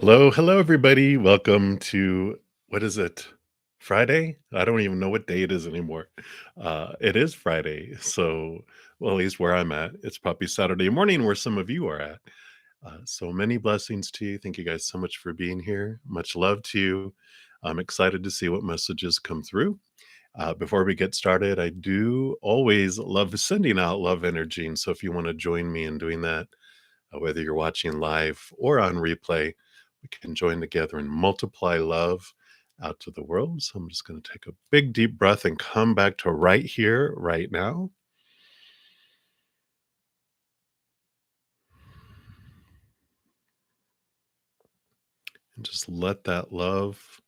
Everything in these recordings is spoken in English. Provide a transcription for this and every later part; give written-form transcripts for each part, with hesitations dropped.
Hello, hello, everybody. Welcome to what is it? Friday? I don't even know what day it is anymore. It is Friday. So, well, at least where I'm at, it's probably Saturday morning where some of you are at. So many blessings to you. Thank you guys so much for being here. Much love to you. I'm excited to see what messages come through. Before we get started, I do always love sending out love energy. And so if you want to join me in doing that, whether you're watching live or on replay, we can join together and multiply love out to the world. So I'm just going to take a big deep breath and come back to right here, right now. And just let that love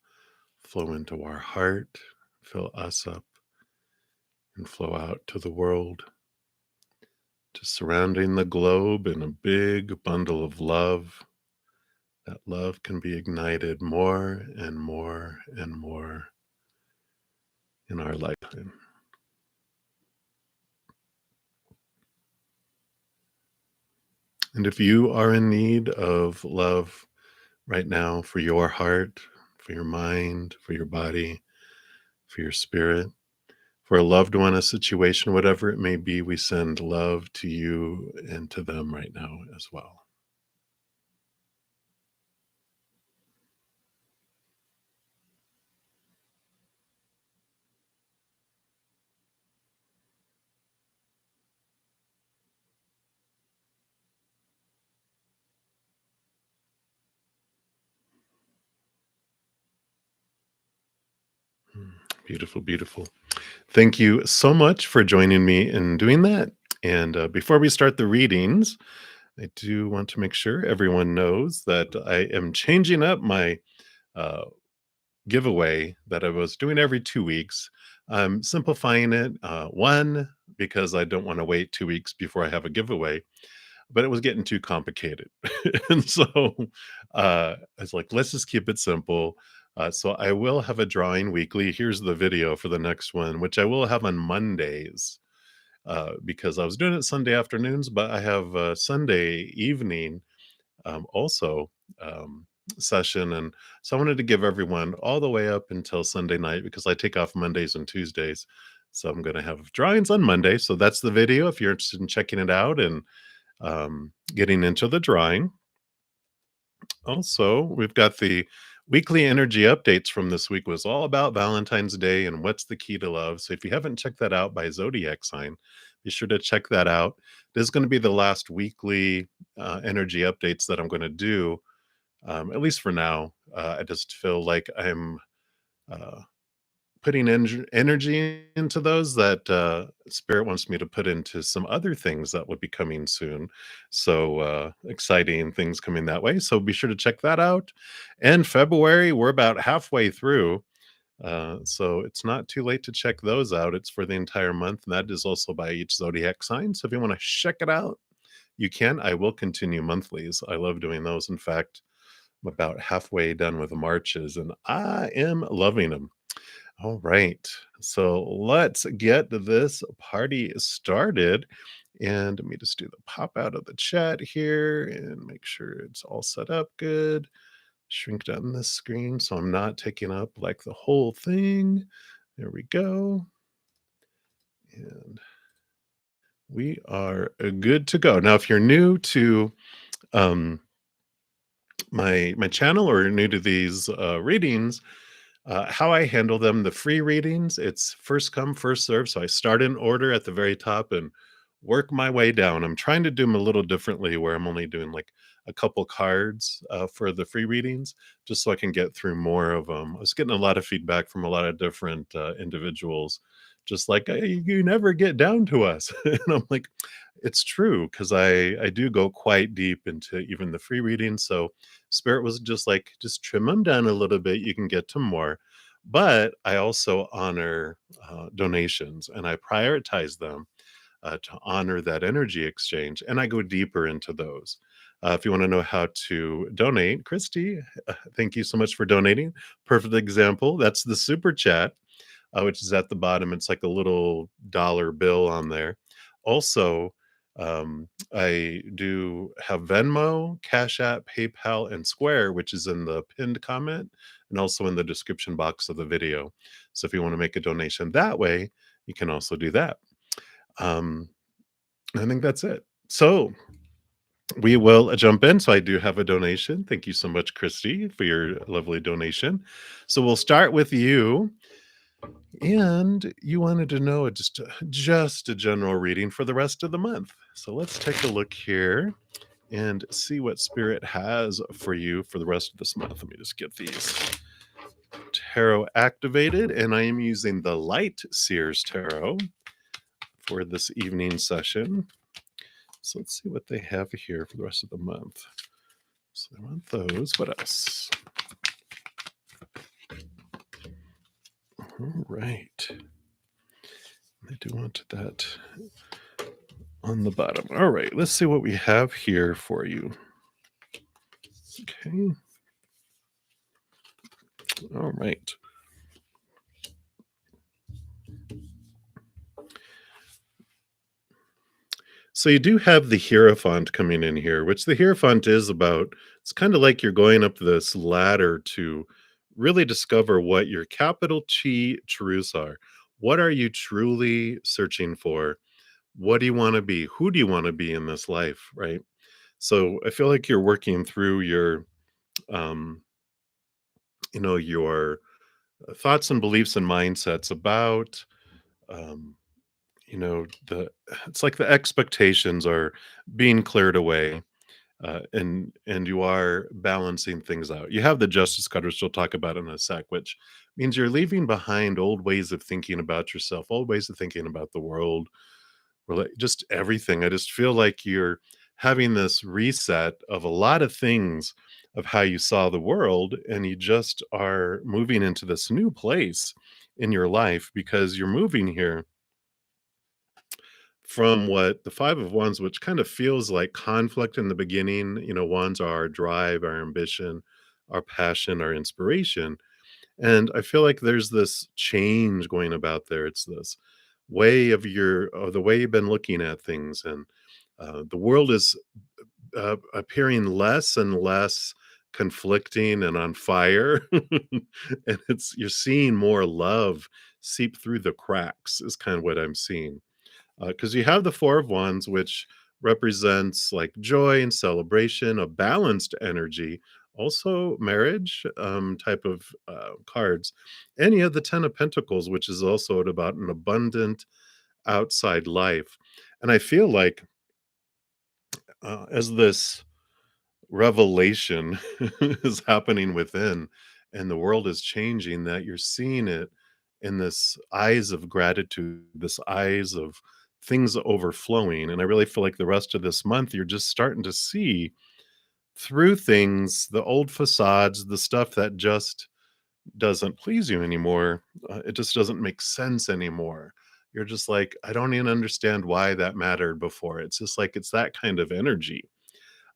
flow into our heart, fill us up, and flow out to the world. Just surrounding the globe in a big bundle of love. That love can be ignited more and more and more in our lifetime. And if you are in need of love right now for your heart, for your mind, for your body, for your spirit, for a loved one, a situation, whatever it may be, we send love to you and to them right now as well. Mm, beautiful, beautiful. Thank you so much for joining me in doing that. And before we start the readings, I do want to make sure everyone knows that I am changing up my uh, giveaway that I was doing every 2 weeks. I'm simplifying it, one, because I don't wanna wait 2 weeks before I have a giveaway, but it was getting too complicated. And so, I was like, "Let's just keep it simple." So I will have a drawing weekly. Here's the video for the next one, which I will have on Mondays, because I was doing it Sunday afternoons, but I have a Sunday evening also session. And so I wanted to give everyone all the way up until Sunday night because I take off Mondays and Tuesdays. So I'm going to have drawings on Monday. So that's the video if you're interested in checking it out and getting into the drawing. Also, we've got the weekly energy updates from this week was all about Valentine's Day and what's the key to love. So if you haven't checked that out by zodiac sign, be sure to check that out. This is going to be the last weekly energy updates that I'm going to do, at least for now. I just feel like I'm uh, putting energy into those that spirit wants me to put into some other things that would be coming soon. So exciting things coming that way. So be sure to check that out. And February, we're about halfway through. So it's not too late to check those out. It's for the entire month, and that is also by each zodiac sign. So if you want to check it out, you can. I will continue monthlies. I love doing those. In fact, I'm about halfway done with the Marches, and I am loving them. All right. So let's get this party started. And let me just do the pop out of the chat here and make sure it's all set up good. Shrink down this screen so I'm not taking up like the whole thing. There we go. And we are good to go. Now, if you're new to um, my channel or new to these readings, how I handle them, the free readings, it's first come, first serve. So I start in order at the very top and work my way down. I'm trying to do them a little differently where I'm only doing like a couple cards for the free readings, just so I can get through more of them. I was getting a lot of feedback from a lot of different individuals, just like, "Hey, you never get down to us." And I'm like, it's true because I do go quite deep into even the free readings. So Spirit was just like, just trim them down a little bit. You can get to more. But I also honor donations and I prioritize them to honor that energy exchange. And I go deeper into those. If you want to know how to donate, Christy, thank you so much for donating. Perfect example. That's the super chat, which is at the bottom. It's like a little dollar bill on there. Also, I do have Venmo, Cash App, PayPal, and Square, which is in the pinned comment and also in the description box of the video. So if you want to make a donation that way, you can also do that. Um, I think that's it. So we will jump in. So I do have a donation. Thank you so much, Christy, for your lovely donation. So we'll start with you. And you wanted to know just a general reading for the rest of the month. So let's take a look here and see what Spirit has for you for the rest of this month. Let me just get these tarot activated, and I am using the Light Seers Tarot for this evening session. So let's see what they have here for the rest of the month. So I want those. What else? All right. I do want that on the bottom. All right, let's see what we have here for you. Okay. All right. So you do have the Hierophant coming in here, which the Hierophant is about. It's kind of like you're going up this ladder to really discover what your capital Chi truths are. What are you truly searching for? What do you want to be? Who do you want to be in this life, right? So I feel like you're working through um, your thoughts and beliefs and mindsets about um, the it's like the expectations are being cleared away, and you are balancing things out. You have the Justice card, which we'll talk about in a sec, which means you're leaving behind old ways of thinking about yourself, old ways of thinking about the world, just everything. I just feel like you're having this reset of a lot of things of how you saw the world, and you just are moving into this new place in your life because you're moving here from what the Five of Wands, which kind of feels like conflict in the beginning. Wands are our drive, our ambition, our passion, our inspiration. And I feel like there's this change going about there. It's this way of the way you've been looking at things. And the world is appearing less and less conflicting and on fire. And you're seeing more love seep through the cracks, is kind of what I'm seeing, because you have the Four of Wands, which represents like joy and celebration, a balanced energy, also marriage type of cards. And you have the Ten of Pentacles, which is also about an abundant outside life. And I feel like as this revelation is happening within and the world is changing, that you're seeing it in this eyes of gratitude, this eyes of things overflowing. And I really feel like the rest of this month you're just starting to see through things, the old facades, the stuff that just doesn't please you anymore. It just doesn't make sense anymore. You're just like, I don't even understand why that mattered before. It's just like it's that kind of energy.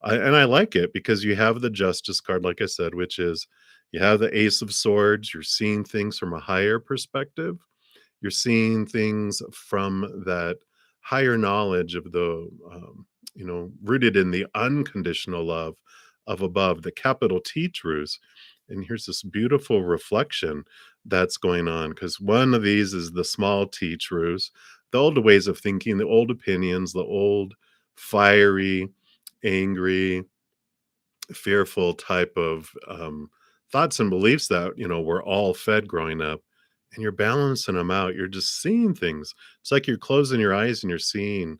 And I like it because you have the Justice card, like I said, which is you have the Ace of Swords. You're seeing things from a higher perspective. You're seeing things from that higher knowledge of rooted in the unconditional love of above, the capital T truths. And here's this beautiful reflection that's going on, because one of these is the small T truths, the old ways of thinking, the old opinions, the old fiery, angry, fearful type of thoughts and beliefs that we're all fed growing up, and you're balancing them out. You're just seeing things. It's like you're closing your eyes and you're seeing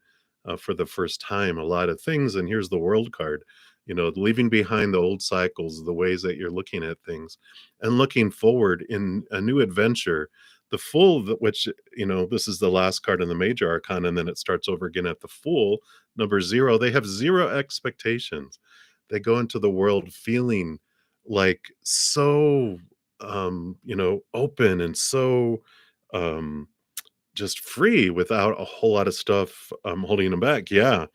for the first time a lot of things. And here's the World card, leaving behind the old cycles, the ways that you're looking at things, and looking forward in a new adventure. The Fool, which this is the last card in the major arcana, and then it starts over again at the Fool, number 0. They have 0 expectations. They go into the world feeling like so open and so um just free without a whole lot of stuff holding them back. Yeah,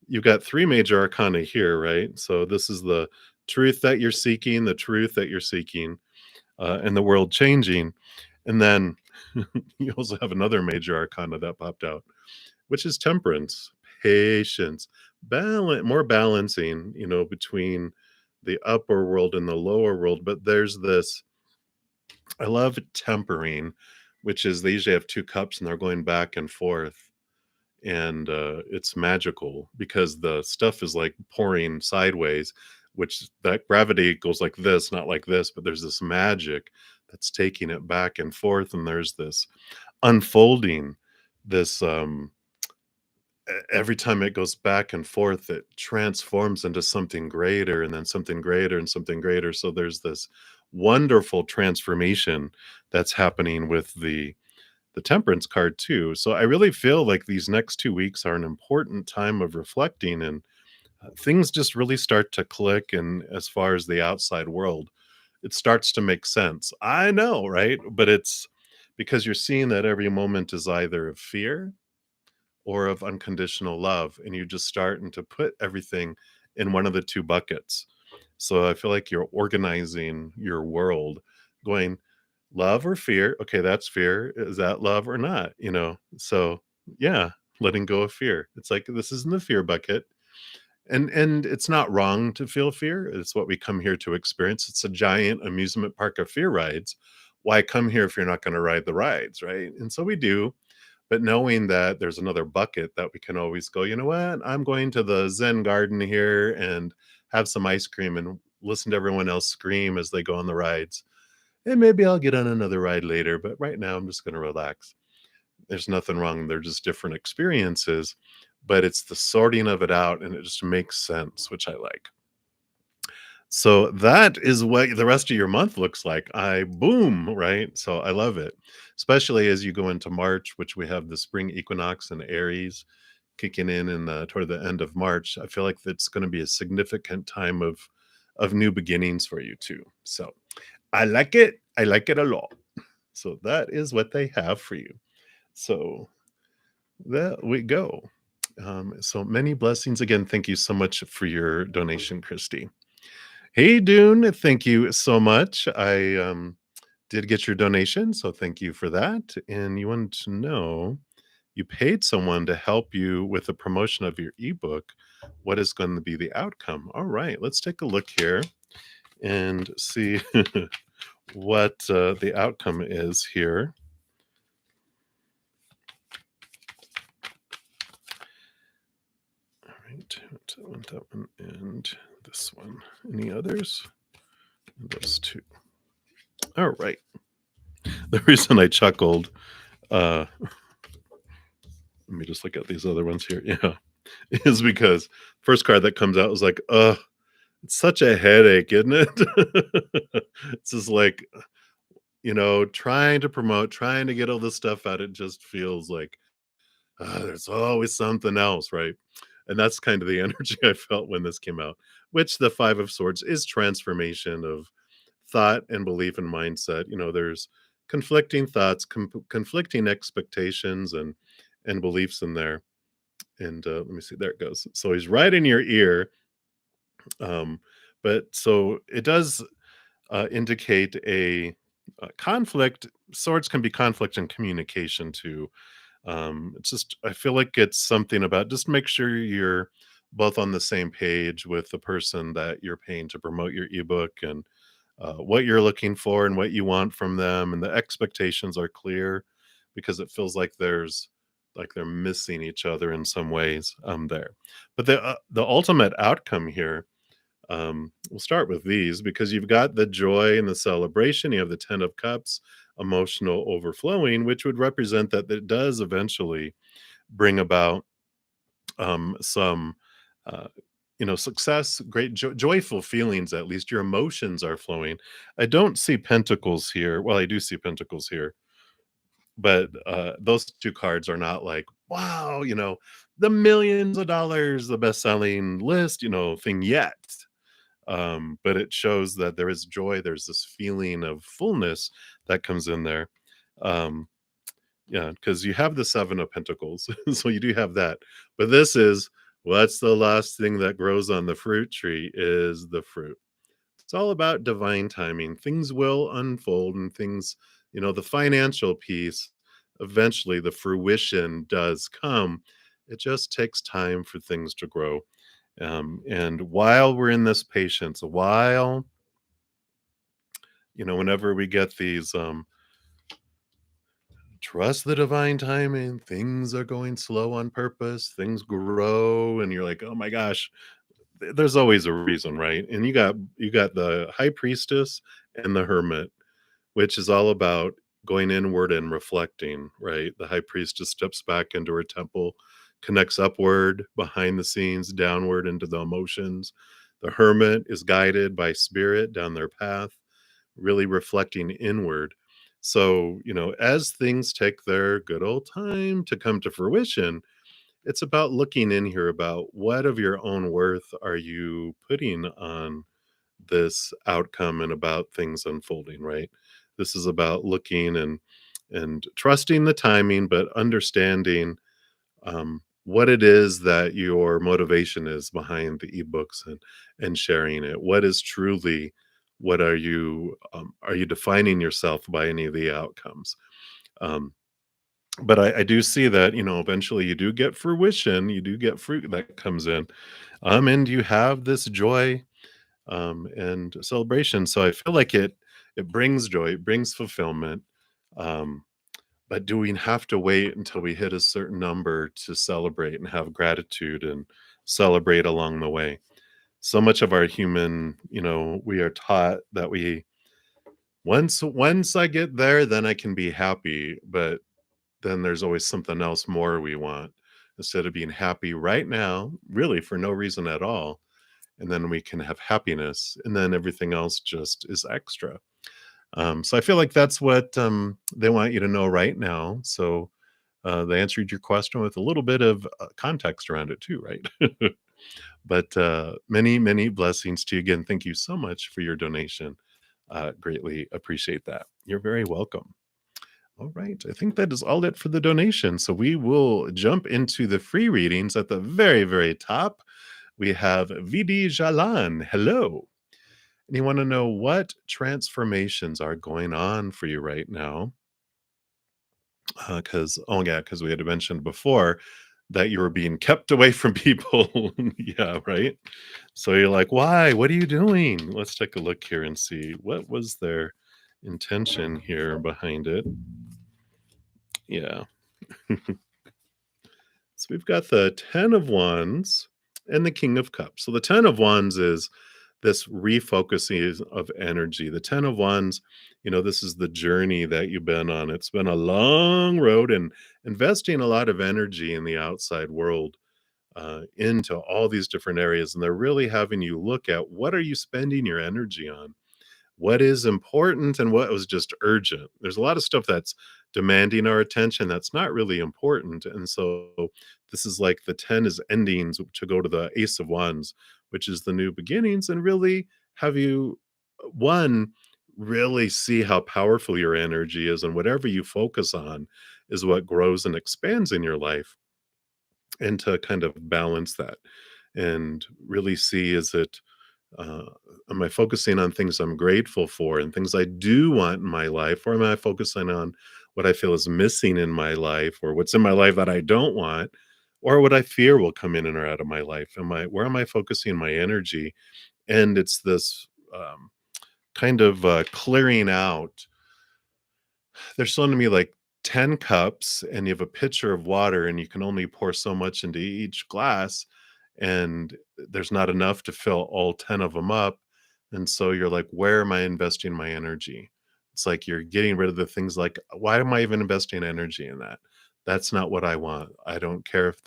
you've got 3 major arcana here, right? So this is the truth that you're seeking, the truth that you're seeking, and the world changing. And then you also have another major arcana that popped out, which is Temperance, patience, more balancing, between the upper world and the lower world. But there's this, I love tempering, which is they usually have two cups and they're going back and forth. And it's magical because the stuff is like pouring sideways, which that gravity goes like this, not like this, but there's this magic that's taking it back and forth. And there's this unfolding, this every time it goes back and forth, it transforms into something greater and then something greater and something greater. So there's this wonderful transformation that's happening with the temperance card too. So I really feel like these next 2 weeks are an important time of reflecting, and things just really start to click. And as far as the outside world, it starts to make sense. I know, right? But it's because you're seeing that every moment is either of fear or of unconditional love, and you just starting to put everything in one of the two buckets. So I feel like you're organizing your world, going love or fear. Okay, that's fear. Is that love or not? So yeah, letting go of fear. It's like this is in the fear bucket. And it's not wrong to feel fear. It's what we come here to experience. It's a giant amusement park of fear rides. Why come here if you're not going to ride the rides, right? And so we do. But knowing that there's another bucket that we can always go, you know what? I'm going to the Zen garden here and have some ice cream and listen to everyone else scream as they go on the rides. And maybe I'll get on another ride later, but right now I'm just going to relax. There's nothing wrong. They're just different experiences, but it's the sorting of it out and it just makes sense, which I like. So that is what the rest of your month looks like. Boom, right? So I love it, especially as you go into March, which we have the spring equinox and Aries kicking in toward the end of March. I feel like that's going to be a significant time of new beginnings for you too. So I like it. I like it a lot. So that is what they have for you. So there we go. So many blessings again. Thank you so much for your donation, Christy. Hey, Dune, thank you so much. I did get your donation, so thank you for that. And you wanted to know, you paid someone to help you with the promotion of your ebook. What is going to be the outcome? All right, let's take a look here and see what the outcome is here. All right, that one and this one. Any others? Those two. All right. The reason I chuckled, let me just look at these other ones here. Yeah, is because first card that comes out was like, it's such a headache, isn't it? It's just like, trying to promote, trying to get all this stuff out. It just feels like there's always something else, right? And that's kind of the energy I felt when this came out, which the Five of Swords is transformation of thought and belief and mindset. There's conflicting thoughts, conflicting expectations and beliefs in there. And let me see, there it goes. So he's right in your ear. But so it does indicate a conflict. Swords can be conflict and communication too. It's just, I feel like it's something about just make sure you're both on the same page with the person that you're paying to promote your ebook, and what you're looking for and what you want from them, and the expectations are clear, because it feels like they're missing each other in some ways there. But the ultimate outcome here, we'll start with these because you've got the joy and the celebration. You have the 10 of cups, emotional overflowing, which would represent that it does eventually bring about some success, great joyful feelings. At least your emotions are flowing. I don't see pentacles here. Well, I do see pentacles here, but those two cards are not like, wow, the millions of dollars, the best-selling list, thing yet. But it shows that there is joy. There's this feeling of fullness that comes in there. Yeah, because you have the Seven of Pentacles, so you do have that. But this is, what's the last thing that grows on the fruit tree is the fruit. It's all about divine timing. Things will unfold, and things, the financial piece, eventually the fruition does come. It just takes time for things to grow. And while we're in this patience, while, whenever we get these, trust the divine timing, things are going slow on purpose, things grow, and you're like, oh my gosh, there's always a reason, right? And you got the high priestess and the hermit, which is all about going inward and reflecting, right? The high priestess steps back into her temple, connects upward, behind the scenes, downward into the emotions. The hermit is guided by spirit down their path, really reflecting inward. So, as things take their good old time to come to fruition, it's about looking in here about what of your own worth are you putting on this outcome and about things unfolding, right? This is about looking and trusting the timing, but understanding what it is that your motivation is behind the ebooks and sharing it. What is truly what are you defining yourself by any of the outcomes? Um, but I do see that eventually you do get fruition, you do get fruit that comes in, and you have this joy and celebration. So I feel like it brings joy, it brings fulfillment. Um, but do we have to wait until we hit a certain number to celebrate and have gratitude and celebrate along the way? So much of our human, we are taught that we once I get there, then I can be happy. But then there's always something else more we want instead of being happy right now, really for no reason at all. And then we can have happiness, and then everything else just is extra. So I feel like that's what they want you to know right now. So they answered your question with a little bit of context around it too, right? But many, many blessings to you again. Thank you so much for your donation. Greatly appreciate that. You're very welcome. All right. I think that is all it for the donation. So we will jump into the free readings at the very, very top. We have VD Jalan. Hello. And you want to know what transformations are going on for you right now? Because we had mentioned before that you were being kept away from people. Yeah, right. So you're like, why? What are you doing? Let's take a look here and see what was their intention here behind it. Yeah. So we've got the 10 of Wands and the King of Cups. So the 10 of Wands is this refocusing of energy. The 10 of Wands, this is the journey that you've been on. It's been a long road and investing a lot of energy in the outside world into all these different areas. And they're really having you look at what are you spending your energy on? What is important and what was just urgent. There's a lot of stuff that's demanding our attention that's not really important. And so this is like the 10 is endings to go to the Ace of Wands, which is the new beginnings, and really have you, one, really see how powerful your energy is, and whatever you focus on is what grows and expands in your life, and to kind of balance that and really see, is it uh, am I focusing on things I'm grateful for and things I do want in my life? Or am I focusing on what I feel is missing in my life, or what's in my life that I don't want? Or what I fear will come in and or out of my life? Where am I focusing my energy? And it's this kind of clearing out. They're showing me like 10 cups, and you have a pitcher of water, and you can only pour so much into each glass, and there's not enough to fill all 10 of them up. And so you're like, where am I investing my energy? It's like you're getting rid of the things like, why am I even investing energy in that? That's not what I want. I don't care if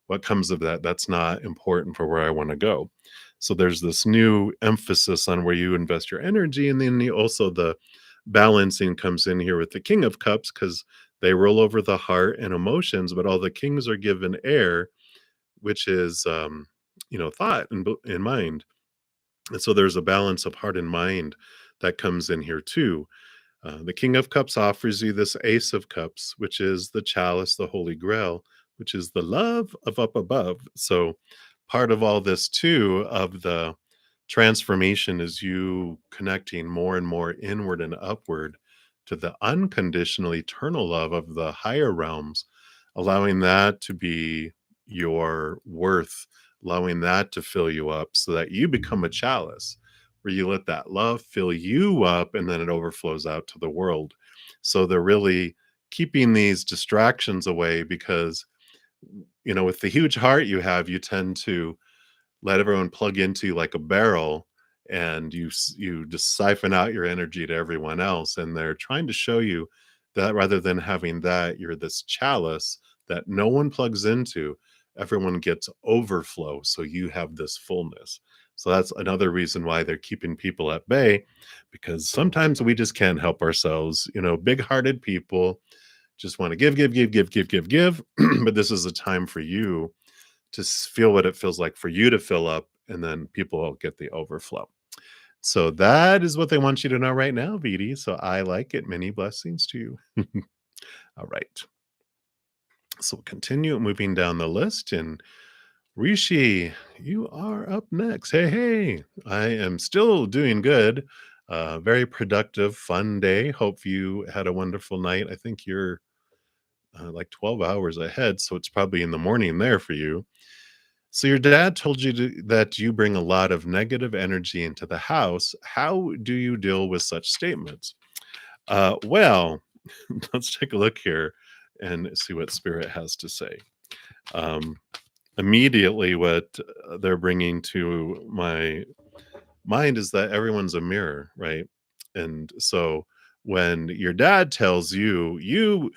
what comes of that, that's not important for where I want to go. So there's this new emphasis on where you invest your energy. And then also the balancing comes in here with the King of Cups, because they roll over the heart and emotions, but all the kings are given air, which is thought and in mind. And so there's a balance of heart and mind that comes in here too. The King of Cups offers you this Ace of Cups, which is the chalice, the Holy Grail, which is the love of up above. So part of all this too, of the transformation, is you connecting more and more inward and upward to the unconditional eternal love of the higher realms, allowing that to be your worth, allowing that to fill you up so that you become a chalice where you let that love fill you up and then it overflows out to the world. So they're really keeping these distractions away because, with the huge heart you have, you tend to let everyone plug into like a barrel, and you just siphon out your energy to everyone else, and they're trying to show you that rather than having that, you're this chalice that no one plugs into, everyone gets overflow, so you have this fullness. So that's another reason why they're keeping people at bay, because sometimes we just can't help ourselves. Big-hearted people just want to give, give, give, give, give, give, give. But this is a time for you to feel what it feels like for you to fill up, and then people will get the overflow. So that is what they want you to know right now, VD. So I like it. Many blessings to you. All right. So we'll continue moving down the list. And Rishi, you are up next. Hey, hey. I am still doing good. Very productive, fun day. Hope you had a wonderful night. I think you're like 12 hours ahead. So it's probably in the morning there for you. So your dad told you that you bring a lot of negative energy into the house. How do you deal with such statements? Well, let's take a look here and see what Spirit has to say. Um, Immediately, what they're bringing to my mind is that everyone's a mirror, right? And so when your dad tells you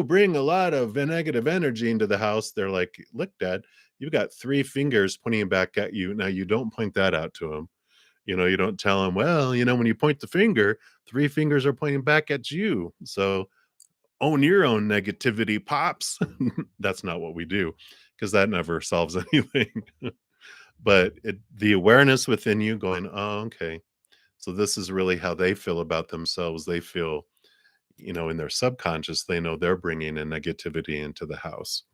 bring a lot of negative energy into the house, they're like, look, dad, you've got three fingers pointing back at you. Now you don't point that out to him. You don't tell him, well, when you point the finger, three fingers are pointing back at you. So own your own negativity, pops. That's not what we do, because that never solves anything. But the awareness within you going, oh, okay, so this is really how they feel about themselves. They feel, in their subconscious, they know they're bringing a negativity into the house.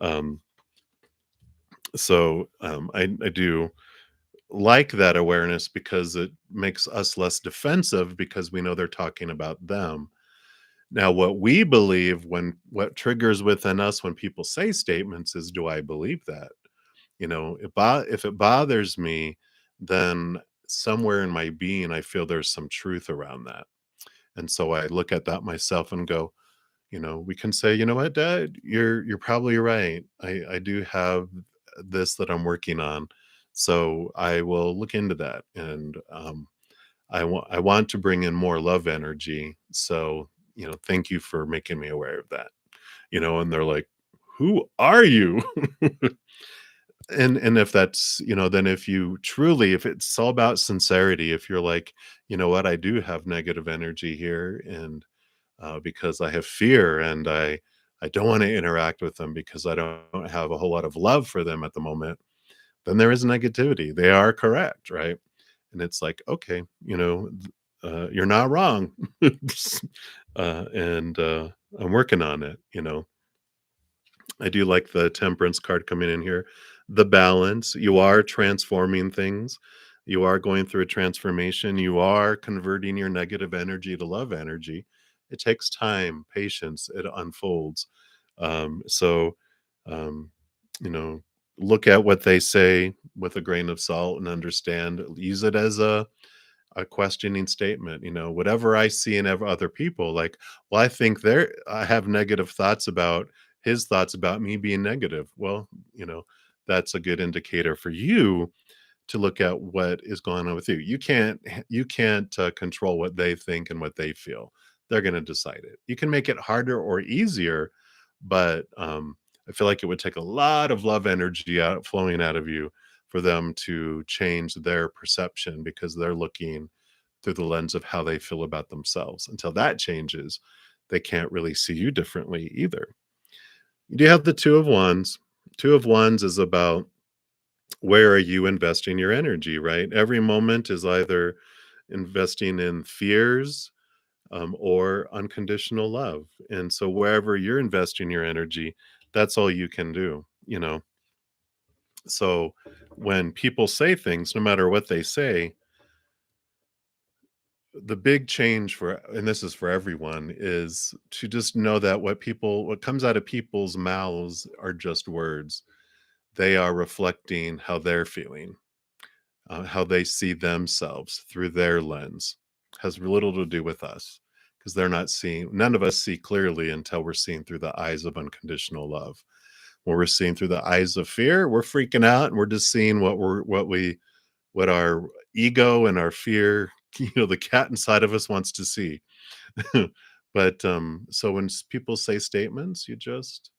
Um, I do like that awareness, because it makes us less defensive, because we know they're talking about them. Now, what triggers within us when people say statements is, do I believe that? If it bothers me, then somewhere in my being, I feel there's some truth around that. And so I look at that myself and go, we can say, you know what, Dad, you're probably right. I do have this that I'm working on. So I will look into that. And I want to bring in more love energy. So, thank you for making me aware of that. And they're like, who are you? And if that's, then if it's all about sincerity, if you're like, you know what, I do have negative energy here, and because I have fear, and I don't want to interact with them because I don't have a whole lot of love for them at the moment, then there is negativity. They are correct, right? And it's like, okay, you're not wrong. And I'm working on it. I do like the temperance card coming in here. The balance. You are transforming things. You are going through a transformation. You are converting your negative energy to love energy. It takes time, patience. It unfolds. So, um, you know, look at what they say with a grain of salt and understand. Use it as a questioning statement. Whatever I see in other people, like, well, I have negative thoughts about his thoughts about me being negative. Well, that's a good indicator for you to look at what is going on with you. You can't control what they think and what they feel. They're going to decide it. You can make it harder or easier, but I feel like it would take a lot of love energy flowing out of you for them to change their perception, because they're looking through the lens of how they feel about themselves. Until that changes, they can't really see you differently either. You do have the Two of Wands. Two of Wands is about, where are you investing your energy, right? Every moment is either investing in fears, or unconditional love. And so wherever you're investing your energy, that's all you can do. So when people say things, no matter what they say, the big change and this is for everyone, is to just know that what comes out of people's mouths are just words. they are reflecting how they're feeling, how they see themselves through their lens. Has little to do with us because they're not seeing, none of us see clearly until we're seeing through the eyes of unconditional love. When we're seeing through the eyes of fear, we're freaking out and we're just seeing what our ego and our fear, the cat inside of us wants to see. But so when people say statements, you just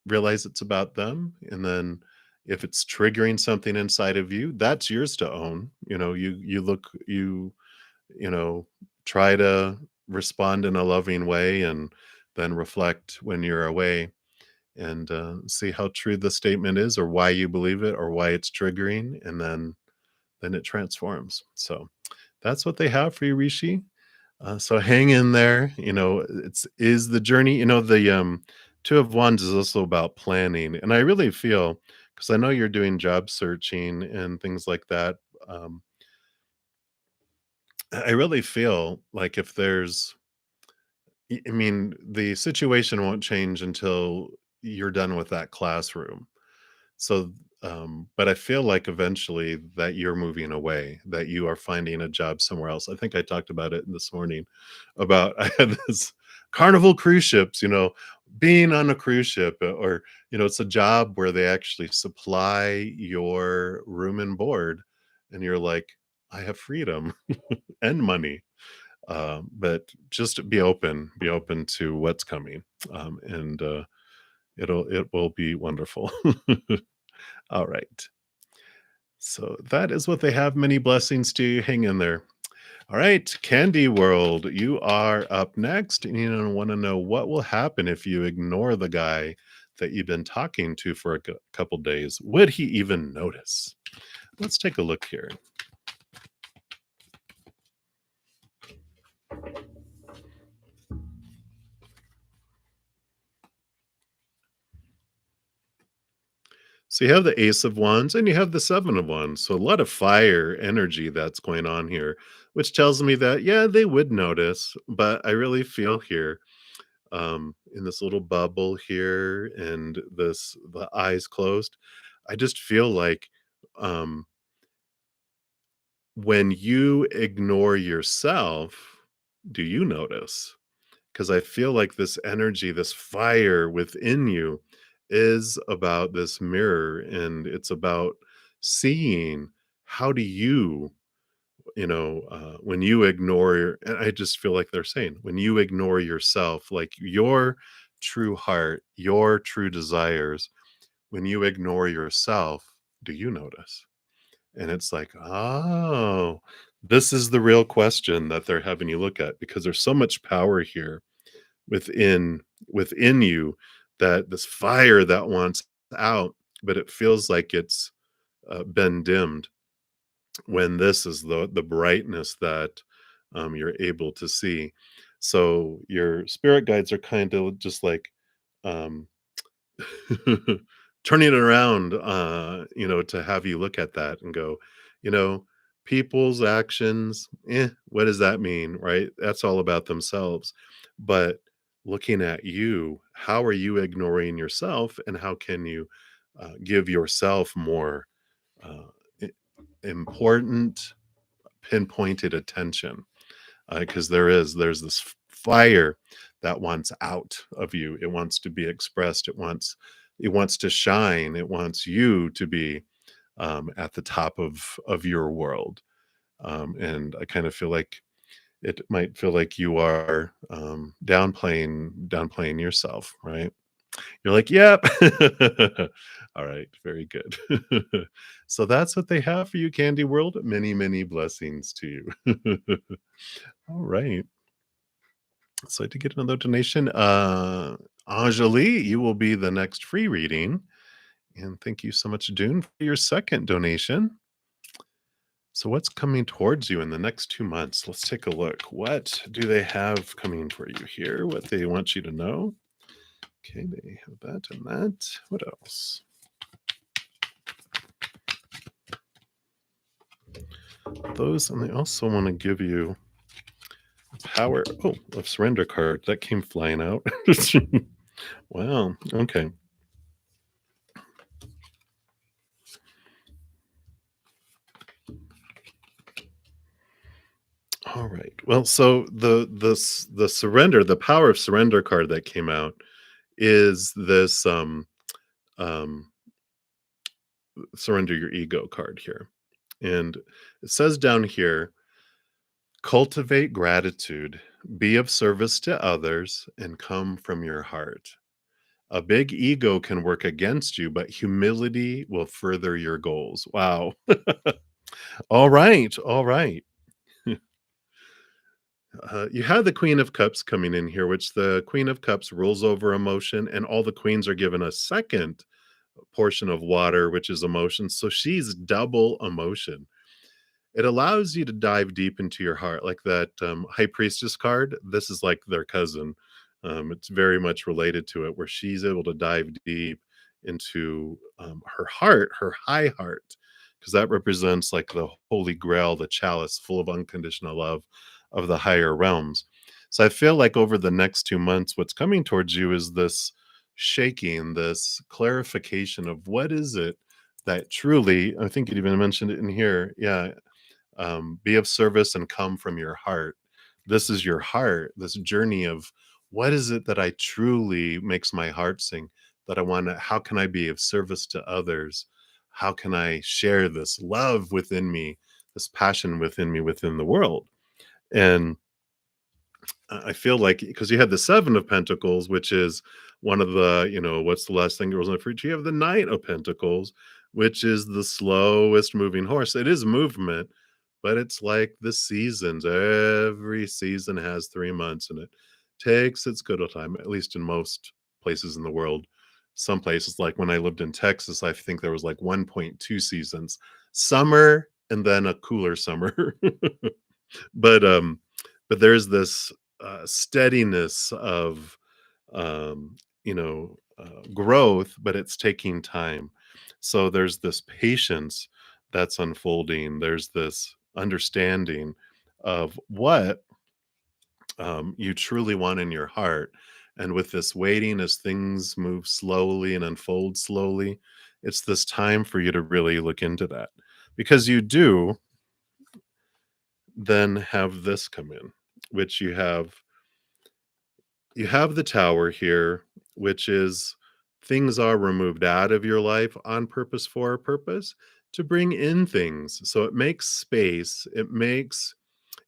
realize it's about them, and then if it's triggering something inside of you, that's yours to own. You try to respond in a loving way, and then reflect when you're away, and see how true the statement is, or why you believe it, or why it's triggering, and then it transforms. So that's what they have for you, Rishi. So hang in there. It's is the journey. The Two of Wands is also about planning, and I really feel, because I know you're doing job searching and things like that. Um, I really feel like if there's, I mean, the situation won't change until you're done with that classroom. So, but I feel like eventually that you're moving away, that you are finding a job somewhere else. I think I talked about it this morning about I had this Carnival cruise ships, being on a cruise ship, or, it's a job where they actually supply your room and board, and you're like, I have freedom and money. But just be open to what's coming. And it will be wonderful. All right. So that is what they have. Many blessings to you. Hang in there. All right, Candy World, you are up next. And you want to know what will happen if you ignore the guy that you've been talking to for a couple days. Would he even notice? Let's take a look here. So you have the Ace of Wands and you have the Seven of Wands. So a lot of fire energy that's going on here, which tells me that, yeah, they would notice. But I really feel here, in this little bubble here, and the eyes closed, I just feel like, um, when you ignore yourself, do you notice? Because I feel like this energy, this fire within you, is about this mirror, and it's about seeing how do you, when you and I just feel like they're saying, when you ignore yourself, like your true heart, your true desires, when you ignore yourself, do you notice? And it's like, oh, this is the real question that they're having you look at, because there's so much power here within within you, that this fire that wants out, but it feels like it's been dimmed, when this is the brightness that you're able to see. So your spirit guides are kind of just like, um, turning it around, to have you look at that and go, you know, people's actions, what does that mean, right? That's all about themselves. But looking at you, how are you ignoring yourself, and how can you give yourself more uh, i- important, pinpointed attention? Because there's this fire that wants out of you. It wants to be expressed. It wants to shine. It wants you to be at the top of your world. And I kind of feel like it might feel like you are downplaying yourself, right? You're like, yep. All right, very good. So that's what they have for you, Candy World. Many, many blessings to you. All right. So to get another donation, Anjali, you will be the next free reading. And thank you so much, Dune, for your second donation. So what's coming towards you in the next 2 months? Let's take a look. What do they have coming for you here? What they want you to know? Okay, they have that and that. What else? Those, and they also want to give you power. Oh, a surrender card that came flying out. Wow. Okay. All right. Well, so the surrender, the power of surrender card that came out is this um surrender your ego card here. And it says down here, cultivate gratitude, be of service to others, and come from your heart. A big ego can work against you, but humility will further your goals. Wow. All right. All right. You have the Queen of Cups coming in here, which the Queen of Cups rules over emotion, and all the queens are given a second portion of water, which is emotion. So she's double emotion. It allows you to dive deep into your heart, like that High Priestess card. This is like their cousin. It's very much related to it, where she's able to dive deep into her heart, her high heart, because that represents like the holy grail, the chalice full of unconditional love of the higher realms. So I feel like over the next 2 months, what's coming towards you is this shaking, this clarification of what is it that truly, I think you even mentioned it in here. Yeah, be of service and come from your heart. This is your heart, this journey of what is it that I truly makes my heart sing, that I want to, how can I be of service to others? How can I share this love within me, this passion within me, within the world? And I feel like because you had the 7 of Pentacles, which is one of the, what's the last thing that was on the fruit? You have the Knight of Pentacles, which is the slowest moving horse. It is movement, but it's like the seasons. Every season has 3 months, and it takes its good old time, at least in most places in the world. Some places, like when I lived in Texas, I think there was like 1.2 seasons, summer and then a cooler summer. But there's this steadiness of growth, but it's taking time. So there's this patience that's unfolding. There's this understanding of what you truly want in your heart. And with this waiting, as things move slowly and unfold slowly, it's this time for you to really look into that, because you do then have this come in, which you have the Tower here, which is things are removed out of your life on purpose, for a purpose, to bring in things. So it makes space. It makes,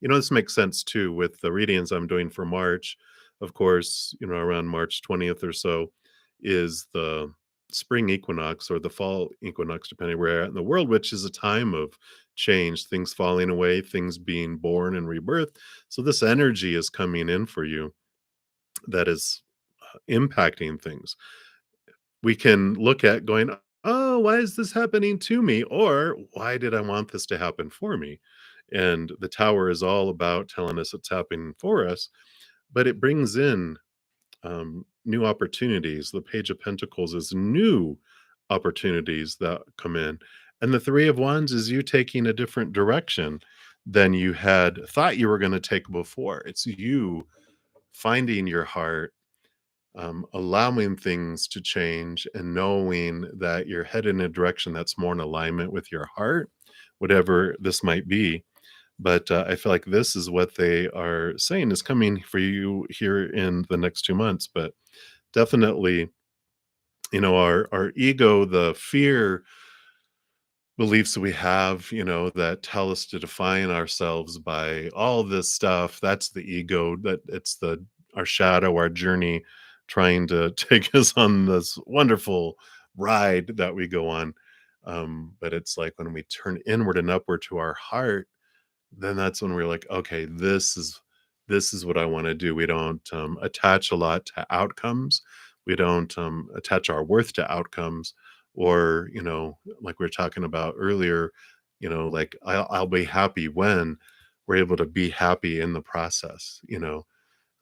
this makes sense too with the readings I'm doing for March. Of course, around March 20th or so is the spring equinox or the fall equinox, depending where you're at in the world, which is a time of change, things falling away, things being born and rebirth. So this energy is coming in for you that is impacting things. We can look at going, oh, why is this happening to me? Or why did I want this to happen for me? And the Tower is all about telling us it's happening for us, but it brings in new opportunities. The Page of Pentacles is new opportunities that come in. And the Three of Wands is you taking a different direction than you had thought you were going to take before. It's you finding your heart, allowing things to change, and knowing that you're headed in a direction that's more in alignment with your heart, whatever this might be. But I feel like this is what they are saying is coming for you here in the next 2 months. But definitely, our ego, the fear beliefs that we have, that tell us to define ourselves by all this stuff. That's the ego. That it's our shadow, our journey, trying to take us on this wonderful ride that we go on. But it's like when we turn inward and upward to our heart, then that's when we're like, okay, this is what I want to do. We don't attach a lot to outcomes. We don't attach our worth to outcomes, or like we were talking about earlier, like I'll be happy when we're able to be happy in the process. And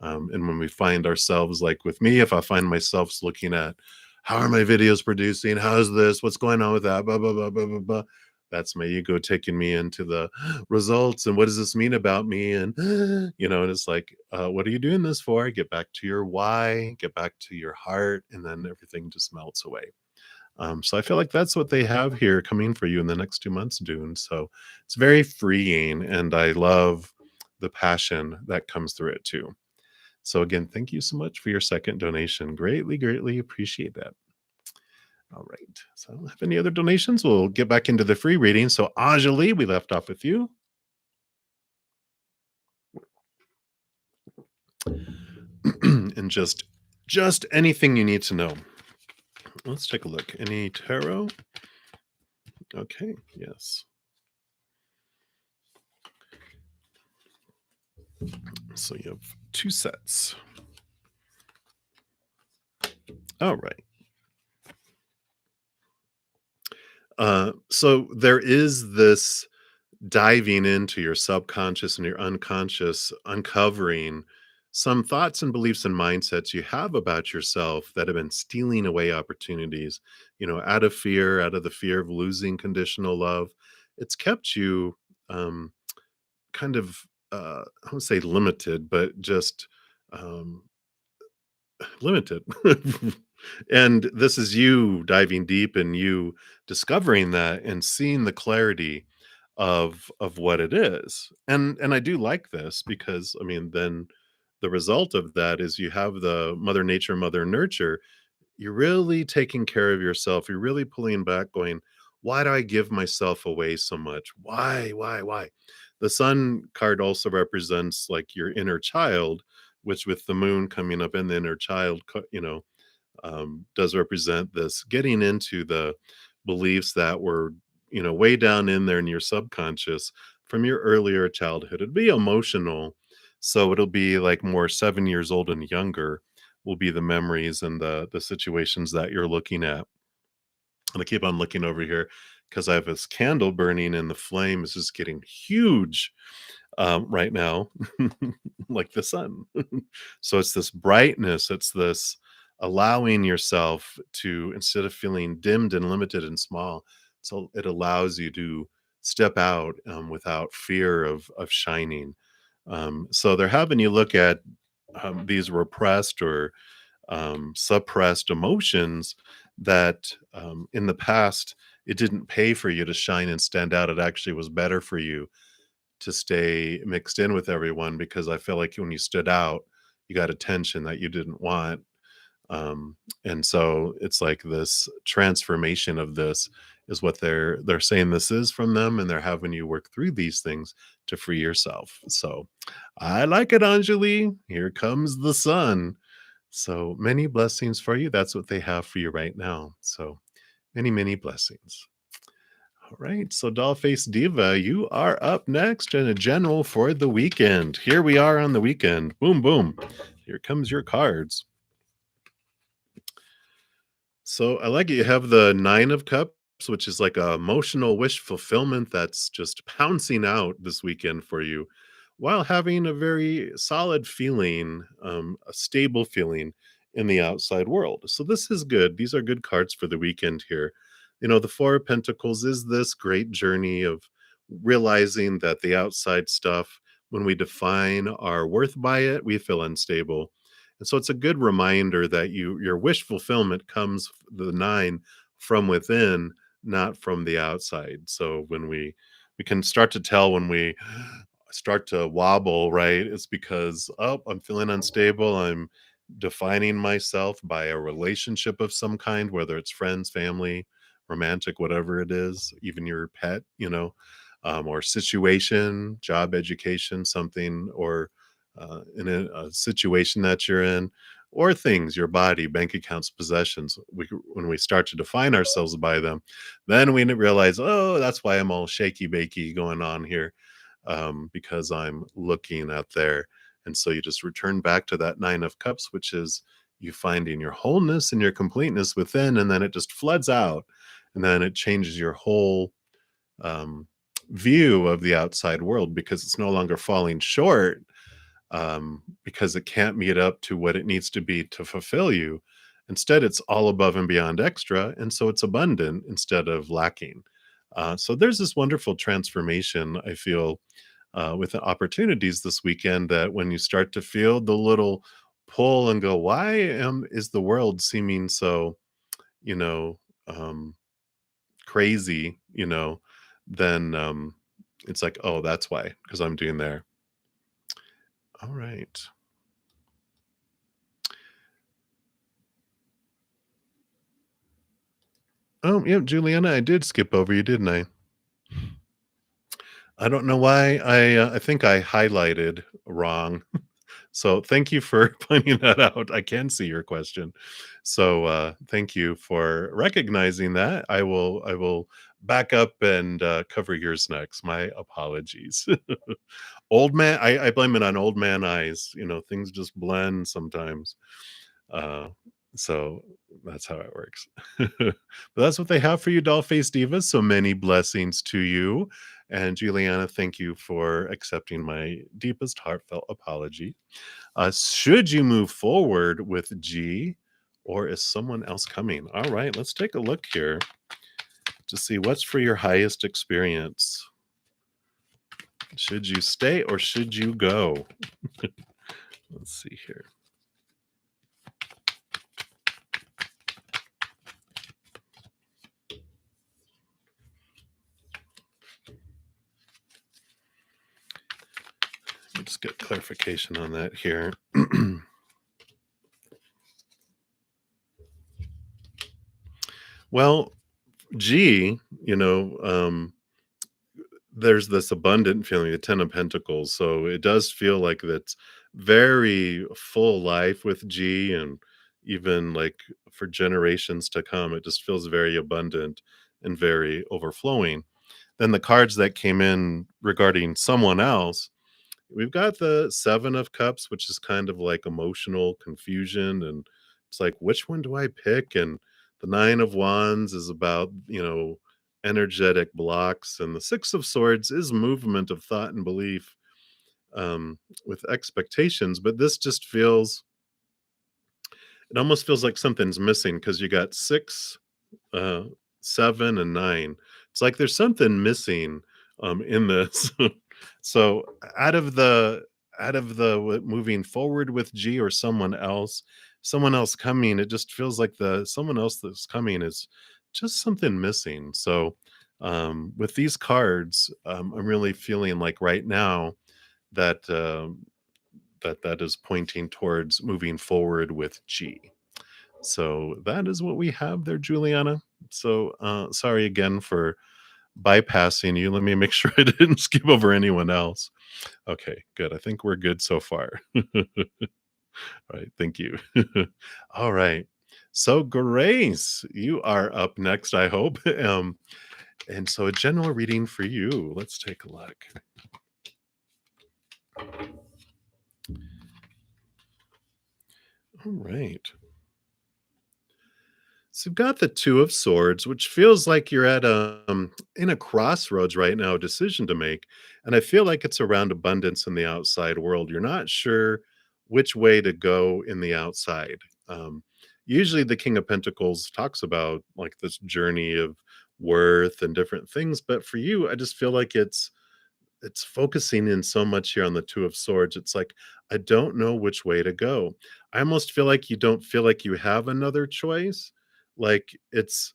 when we find ourselves, like with me, if I find myself looking at how are my videos producing, how's this, what's going on with that, blah blah blah blah blah blah, that's my ego taking me into the results and what does this mean about me, and and it's like, what are you doing this for? Get back to your why, get back to your heart, and then everything just melts away. So I feel like that's what they have here coming for you in the next 2 months, Dune. So it's very freeing, and I love the passion that comes through it too. So again, thank you so much for your second donation. Greatly, greatly appreciate that. All right. So I don't have any other donations. We'll get back into the free reading. So Anjali, we left off with you. And just anything you need to know. Let's take a look. Any tarot? Okay, yes. So you have two sets. All right. So there is this diving into your subconscious and your unconscious, uncovering some thoughts and beliefs and mindsets you have about yourself that have been stealing away opportunities, out of fear, out of the fear of losing conditional love. It's kept you um, kind of, I won't say limited, but just um, limited. And this is you diving deep and you discovering that and seeing the clarity of what it is. And I do like this because I mean then the result of that is you have the mother nature, mother nurture. You're really taking care of yourself. You're really pulling back, going, why do I give myself away so much? Why? The sun card also represents like your inner child, which with the moon coming up in the inner child, does represent this getting into the beliefs that were, way down in there in your subconscious from your earlier childhood. It'd be emotional. So it'll be like more 7 years old and younger will be the memories and the situations that you're looking at. And I keep on looking over here because I have this candle burning and the flame is just getting huge right now, like the sun. So it's this brightness, it's this allowing yourself to, instead of feeling dimmed and limited and small, so it allows you to step out without fear of shining. So they're having you look at these repressed or suppressed emotions that in the past it didn't pay for you to shine and stand out. It actually was better for you to stay mixed in with everyone because I feel like when you stood out, you got attention that you didn't want. And so it's like this transformation of this is what they're saying this is from them, and they're having you work through these things to free yourself. So I like it, Anjali. Here comes the sun. So many blessings for you. That's what they have for you right now. So many, many blessings. All right, so Dollface Diva, you are up next and a general for the weekend. Here we are on the weekend. Boom, boom. Here comes your cards. So I like it. You have the Nine of Cups, which is like a emotional wish fulfillment that's just pouncing out this weekend for you, while having a very solid feeling, a stable feeling in the outside world. So this is good. These are good cards for the weekend here. The Four of Pentacles is this great journey of realizing that the outside stuff, when we define our worth by it, we feel unstable, and so it's a good reminder that your wish fulfillment comes the nine from within, not from the outside. So when we can start to tell when we start to wobble, right? It's because, oh, I'm feeling unstable. I'm defining myself by a relationship of some kind, whether it's friends, family, romantic, whatever it is, even your pet, or situation, job, education, something, or in a situation that you're in, or things, your body, bank accounts, possessions. When we start to define ourselves by them, then we realize, oh, that's why I'm all shaky bakey going on here, because I'm looking at there. And so you just return back to that Nine of Cups, which is you finding your wholeness and your completeness within, and then it just floods out, and then it changes your whole um, view of the outside world because it's no longer falling short, because it can't meet up to what it needs to be to fulfill you. Instead, it's all above and beyond extra. And so it's abundant instead of lacking. So there's this wonderful transformation, I feel, with the opportunities this weekend, that when you start to feel the little pull and go, why is the world seeming so, you know, um, crazy, then it's like, oh, that's why, because I'm doing there. All right. Oh, yeah, Juliana, I did skip over you, didn't I? I don't know why. I think I highlighted wrong. So thank you for pointing that out. I can see your question. So thank you for recognizing that. I will back up and cover yours next. My apologies. Old man, I blame it on old man eyes. Things just blend sometimes. Uh, so that's how it works. But that's what they have for you, doll face divas. So many blessings to you. And Juliana, thank you for accepting my deepest heartfelt apology. Should you move forward with G, or is someone else coming? All right, let's take a look here to see what's for your highest experience. Should you stay or should you go? Let's see here. Let me just get clarification on that here. Well, G, there's this abundant feeling, the 10 of Pentacles. So it does feel like that's very full life with G, and even like for generations to come, it just feels very abundant and very overflowing. Then the cards that came in regarding someone else, we've got the 7 of Cups, which is kind of like emotional confusion. And it's like, which one do I pick? And the 9 of Wands is about, energetic blocks. And the 6 of Swords is movement of thought and belief, with expectations. But this just feels, it almost feels like something's missing because you got 6, uh, 7, and 9. It's like there's something missing in this. So out of the moving forward with G or someone else coming, it just feels like the someone else that's coming is just something missing. So with these cards, I'm really feeling like right now that that is pointing towards moving forward with G. So that is what we have there, Juliana. So sorry again for bypassing you. Let me make sure I didn't skip over anyone else. Okay, good. I think we're good so far. All right, thank you. All right. So Grace, you are up next, I hope. And so a general reading for you. Let's take a look. All right. So you've got the 2 of Swords, which feels like you're at in a crossroads right now, a decision to make. And I feel like it's around abundance in the outside world. You're not sure which way to go in the outside. Usually the King of Pentacles talks about like this journey of worth and different things. But for you, I just feel like it's focusing in so much here on the 2 of Swords. It's like, I don't know which way to go. I almost feel like you don't feel like you have another choice. Like it's,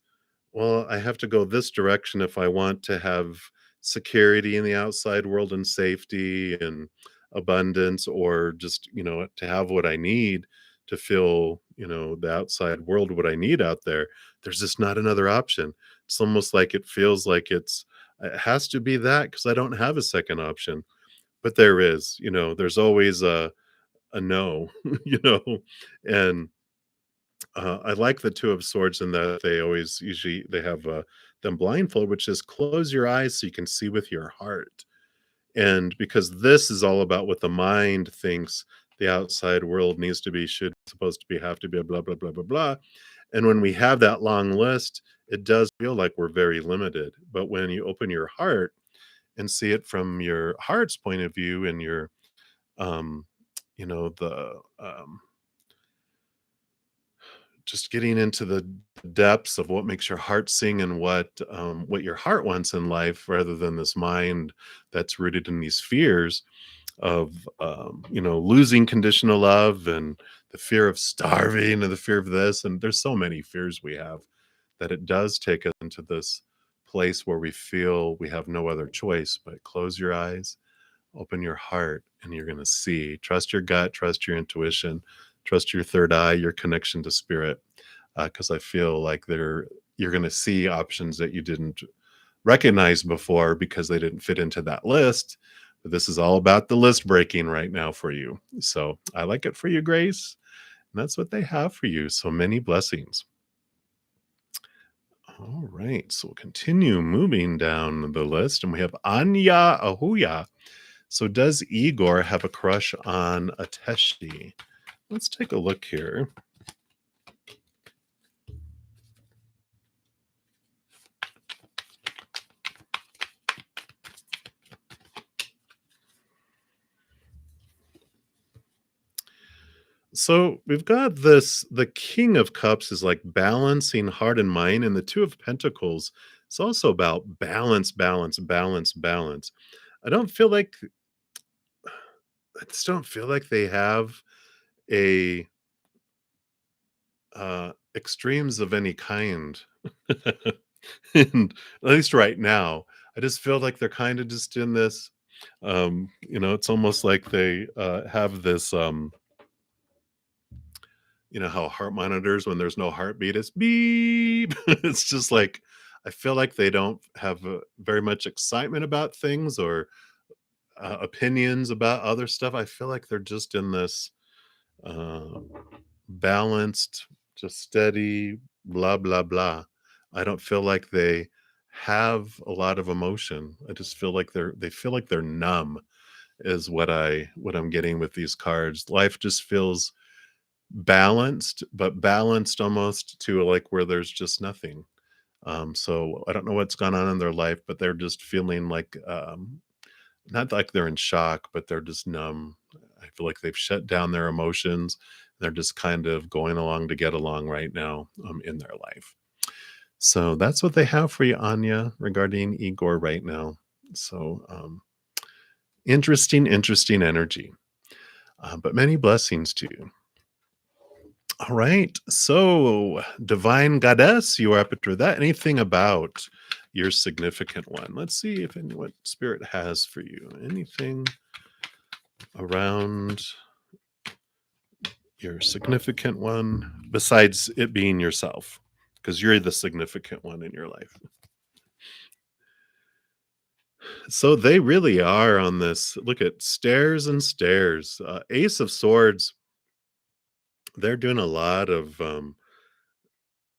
well, I have to go this direction if I want to have security in the outside world and safety and abundance, or just, to have what I need to feel, the outside world, what I need out there. There's just not another option. It's almost like it feels like it has to be that because I don't have a second option. But there is, there's always a no, you know, and I like the 2 of Swords in that they always usually they have them blindfold, which is close your eyes so you can see with your heart. And because this is all about what the mind thinks the outside world needs to be, should, supposed to be, have to be, blah blah blah blah blah. And when we have that long list, it does feel like we're very limited. But when you open your heart and see it from your heart's point of view, and your um the just getting into the depths of what makes your heart sing, and what your heart wants in life, rather than this mind that's rooted in these fears of losing conditional love, and the fear of starving, and the fear of this, and there's so many fears we have, that it does take us into this place where we feel we have no other choice but close your eyes, open your heart, and you're going to see. Trust your gut, trust your intuition, trust your third eye, your connection to spirit, because I feel like you're going to see options that you didn't recognize before because they didn't fit into that list. But this is all about the list breaking right now for you. So I like it for you, Grace. And that's what they have for you. So many blessings. All right. So we'll continue moving down the list. And we have Anya Ahuya. So does Igor have a crush on Ateshi? Let's take a look here. So we've got this, the King of Cups is like balancing heart and mind, and the Two of Pentacles is also about balance, balance, balance, balance. I don't feel like I just don't feel like they have a extremes of any kind. And at least right now, I just feel like they're kind of just in this it's almost like they have this how heart monitors, when there's no heartbeat, it's beep. It's just like I feel like they don't have very much excitement about things or opinions about other stuff. I feel like they're just in this uh, balanced, just steady, blah blah blah. I don't feel like they have a lot of emotion. I just feel like they feel like they're numb is what I'm getting with these cards. Life just feels balanced, but balanced almost to like where there's just nothing. So I don't know what's gone on in their life, but they're just feeling like not like they're in shock, but they're just numb. I feel like they've shut down their emotions. They're just kind of going along to get along right now in their life. So that's what they have for you, Anya, regarding Igor right now. So interesting, interesting energy. But many blessings to you. All right. So, Divine Goddess, you are up after that. Anything about your significant one? Let's see if any what spirit has for you. Anything around your significant one besides it being yourself, because you're the significant one in your life. So they really are on this. Look at stairs and stairs. Ace of Swords. They're doing a lot of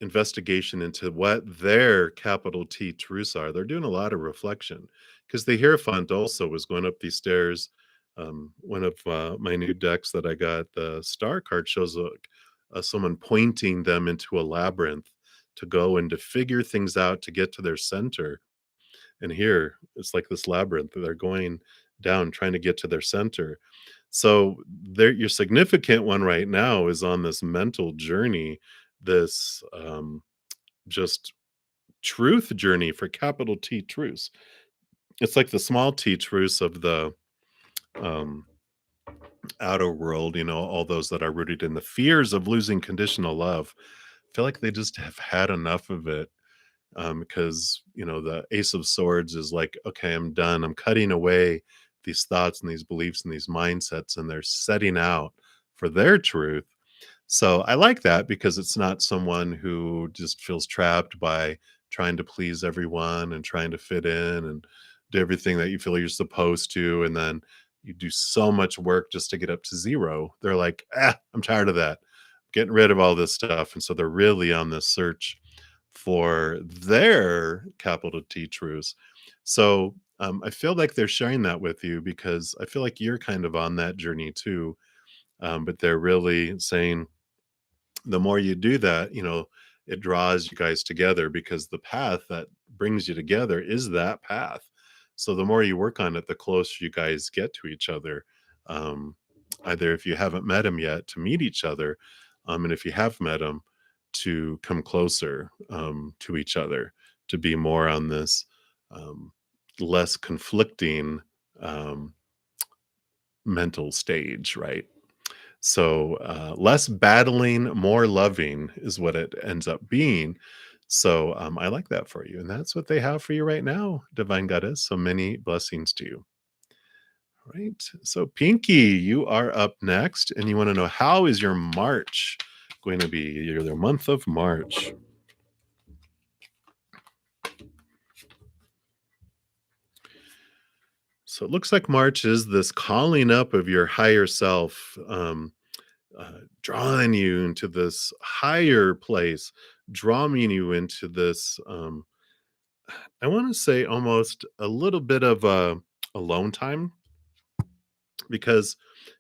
investigation into what their capital T truths are. They're doing a lot of reflection because the Hierophant also was going up these stairs. One of my new decks that I got, the star card shows someone pointing them into a labyrinth to go and to figure things out to get to their center. And here it's like this labyrinth. They're going down trying to get to their center. So your significant one right now is on this mental journey, this just truth journey for capital T truths. It's like the small t truths of the um, outer world, all those that are rooted in the fears of losing conditional love. I feel like they just have had enough of it because, the Ace of Swords is like, okay, I'm done. I'm cutting away these thoughts and these beliefs and these mindsets, and they're setting out for their truth. So I like that because it's not someone who just feels trapped by trying to please everyone and trying to fit in and do everything that you feel you're supposed to. And then you do so much work just to get up to zero. They're like, I'm tired of that. Getting rid of all this stuff. And so they're really on this search for their capital T truths. So I feel like they're sharing that with you because I feel like you're kind of on that journey too. But they're really saying, the more you do that, it draws you guys together because the path that brings you together is that path. So the more you work on it, the closer you guys get to each other. Um, Either if you haven't met them yet, to meet each other, and if you have met them, to come closer to each other, to be more on this um, less conflicting um, mental stage, right? So, less battling, more loving is what it ends up being. So, I like that for you. And that's what they have for you right now, Divine Goddess. So many blessings to you. Right. So, Pinky, you are up next, and you want to know how is your March going to be? Your the month of March. So, it looks like March is this calling up of your higher self, drawing you into this higher place, drawing you into this. I want to say almost a little bit of a alone time because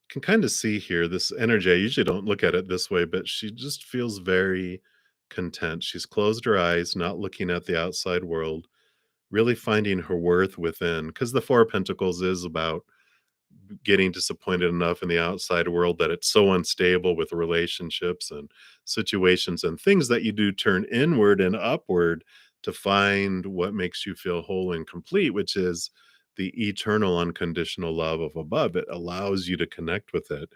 can kind of see here this energy. I usually don't look at it this way, but she just feels very content. She's closed her eyes, not looking at the outside world, really finding her worth within. Because the Four of Pentacles is about getting disappointed enough in the outside world that it's so unstable with relationships and situations and things that you do turn inward and upward to find what makes you feel whole and complete, which is the eternal unconditional love of above. It allows you to connect with it.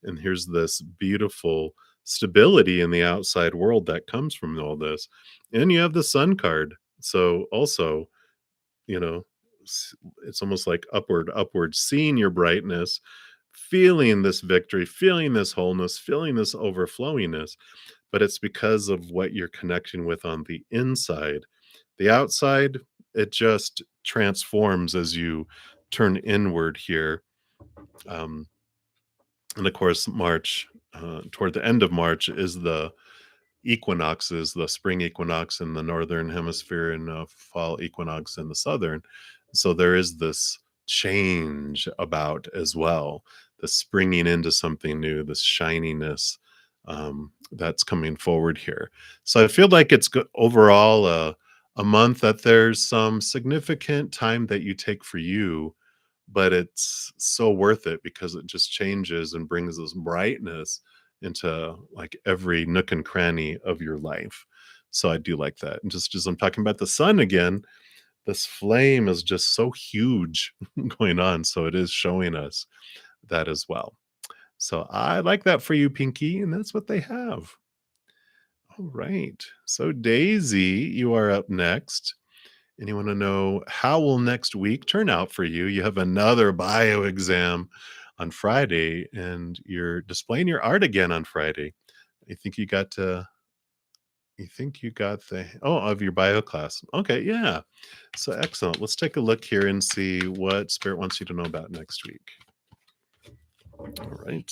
And here's this beautiful stability in the outside world that comes from all this. And you have the Sun card. So also, you know, it's almost like upward, seeing your brightness, feeling this victory, feeling this wholeness, feeling this overflowingness, but it's because of what you're connecting with on the inside. The outside, it just transforms as you turn inward here. Um, and of course, March, toward the end of March, is the equinoxes, the spring equinox in the northern hemisphere and fall equinox in the southern. So there is this change about as well, the springing into something new, this shininess that's coming forward here. So I feel like it's overall a month that there's some significant time that you take for you, but it's so worth it because it just changes and brings this brightness into like every nook and cranny of your life. So I do like that. And just as I'm talking about the sun again, this flame is just so huge going on. So it is showing us that as well. So I like that for you, Pinky, and that's what they have. All right. So Daisy, you are up next. And you want to know how will next week turn out for you? You have another bio exam on Friday, and you're displaying your art again on Friday. I think you got to. You think you got the of your bio class. Okay, yeah. So excellent. Let's take a look here and see what Spirit wants you to know about next week. All right.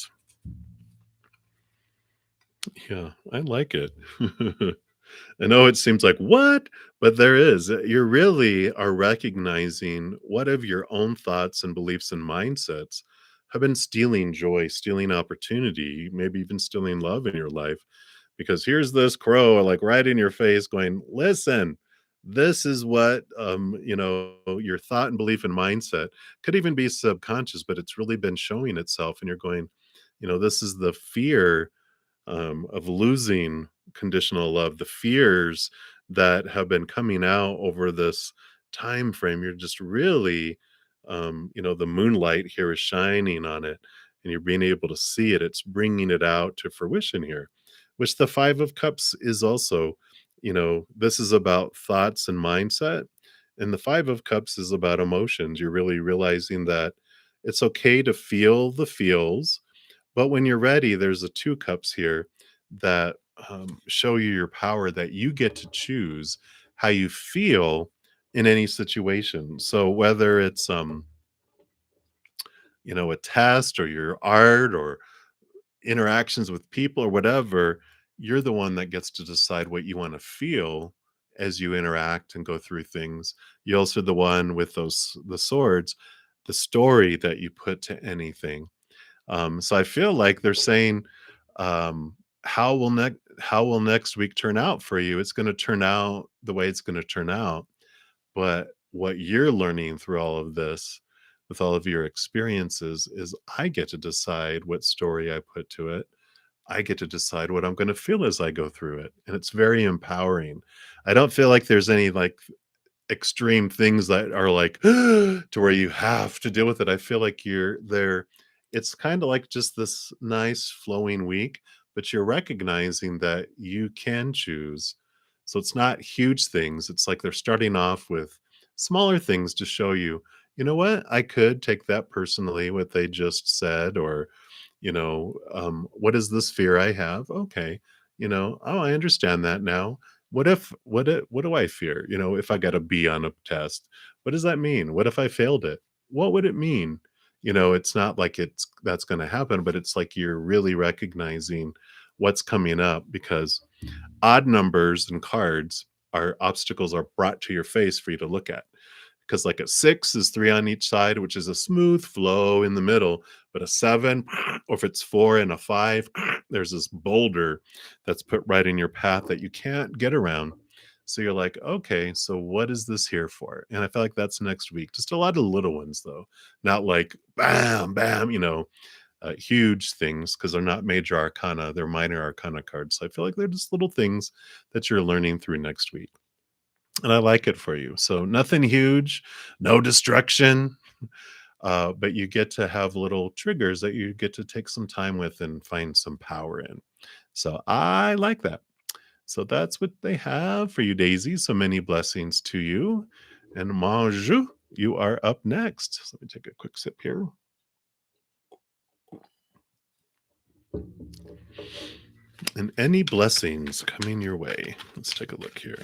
Yeah, I like it. I know it seems like what, but there is. You really are recognizing what of your own thoughts and beliefs and mindsets have been stealing joy, stealing opportunity, maybe even stealing love in your life. Because here's this crow like right in your face going, listen, this is what your thought and belief and mindset could even be subconscious, but it's really been showing itself. And you're going, this is the fear of losing conditional love, the fears that have been coming out over this time frame. You're just really, the moonlight here is shining on it, and you're being able to see it. It's bringing it out to fruition here, which the Five of Cups is also. This is about thoughts and mindset, and the Five of Cups is about emotions. You're really realizing that it's okay to feel the feels, but when you're ready, there's a two cups here that show you your power, that you get to choose how you feel in any situation. So whether it's a test or your art or interactions with people or whatever, you're the one that gets to decide what you want to feel as you interact and go through things. You're also the one with the swords, the story that you put to anything. So I feel like they're saying, um, how will next week turn out for you? It's going to turn out the way it's going to turn out. But what you're learning through all of this, with all of your experiences, is I get to decide what story I put to it. I get to decide what I'm going to feel as I go through it, and it's very empowering. I don't feel like there's any like extreme things that are like to where you have to deal with it. I feel like you're there. It's kind of like just this nice flowing week, but you're recognizing that you can choose. So it's not huge things. It's like they're starting off with smaller things to show you you know what? I could take that personally, what they just said, or, what is this fear I have? Okay. Oh, I understand that now. What do I fear? If I got a B on a test, what does that mean? What if I failed it? What would it mean? It's not like that's going to happen, but it's like you're really recognizing what's coming up because odd numbers and cards are obstacles are brought to your face for you to look at. Because like a six is three on each side, which is a smooth flow in the middle. But a seven, or if it's four and a five, there's this boulder that's put right in your path that you can't get around. So you're like, okay, so what is this here for? And I feel like that's next week. Just a lot of little ones, though, not like bam, bam, huge things because they're not major arcana, they're minor arcana cards. So I feel like they're just little things that you're learning through next week. And I like it for you. So nothing huge, no destruction, but you get to have little triggers that you get to take some time with and find some power in. So I like that. So that's what they have for you, Daisy. So many blessings to you. And Manju, you are up next. So let me take a quick sip here. And any blessings coming your way. Let's take a look here.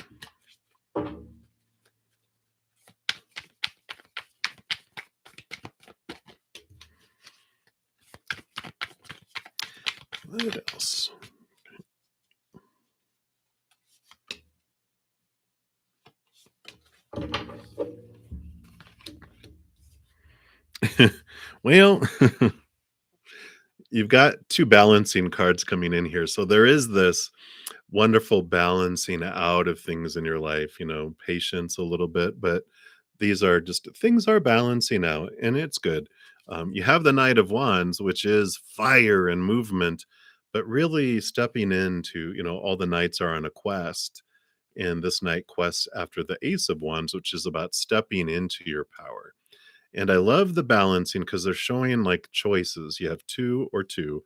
What else? Well, you've got two balancing cards coming in here. So there is this wonderful balancing out of things in your life, patience a little bit, but these are just things are balancing out and it's good. You have the Knight of Wands, which is fire and movement, but really stepping into, all the knights are on a quest. And this knight quests after the Ace of Wands, which is about stepping into your power. And I love the balancing because they're showing like choices. You have two or two.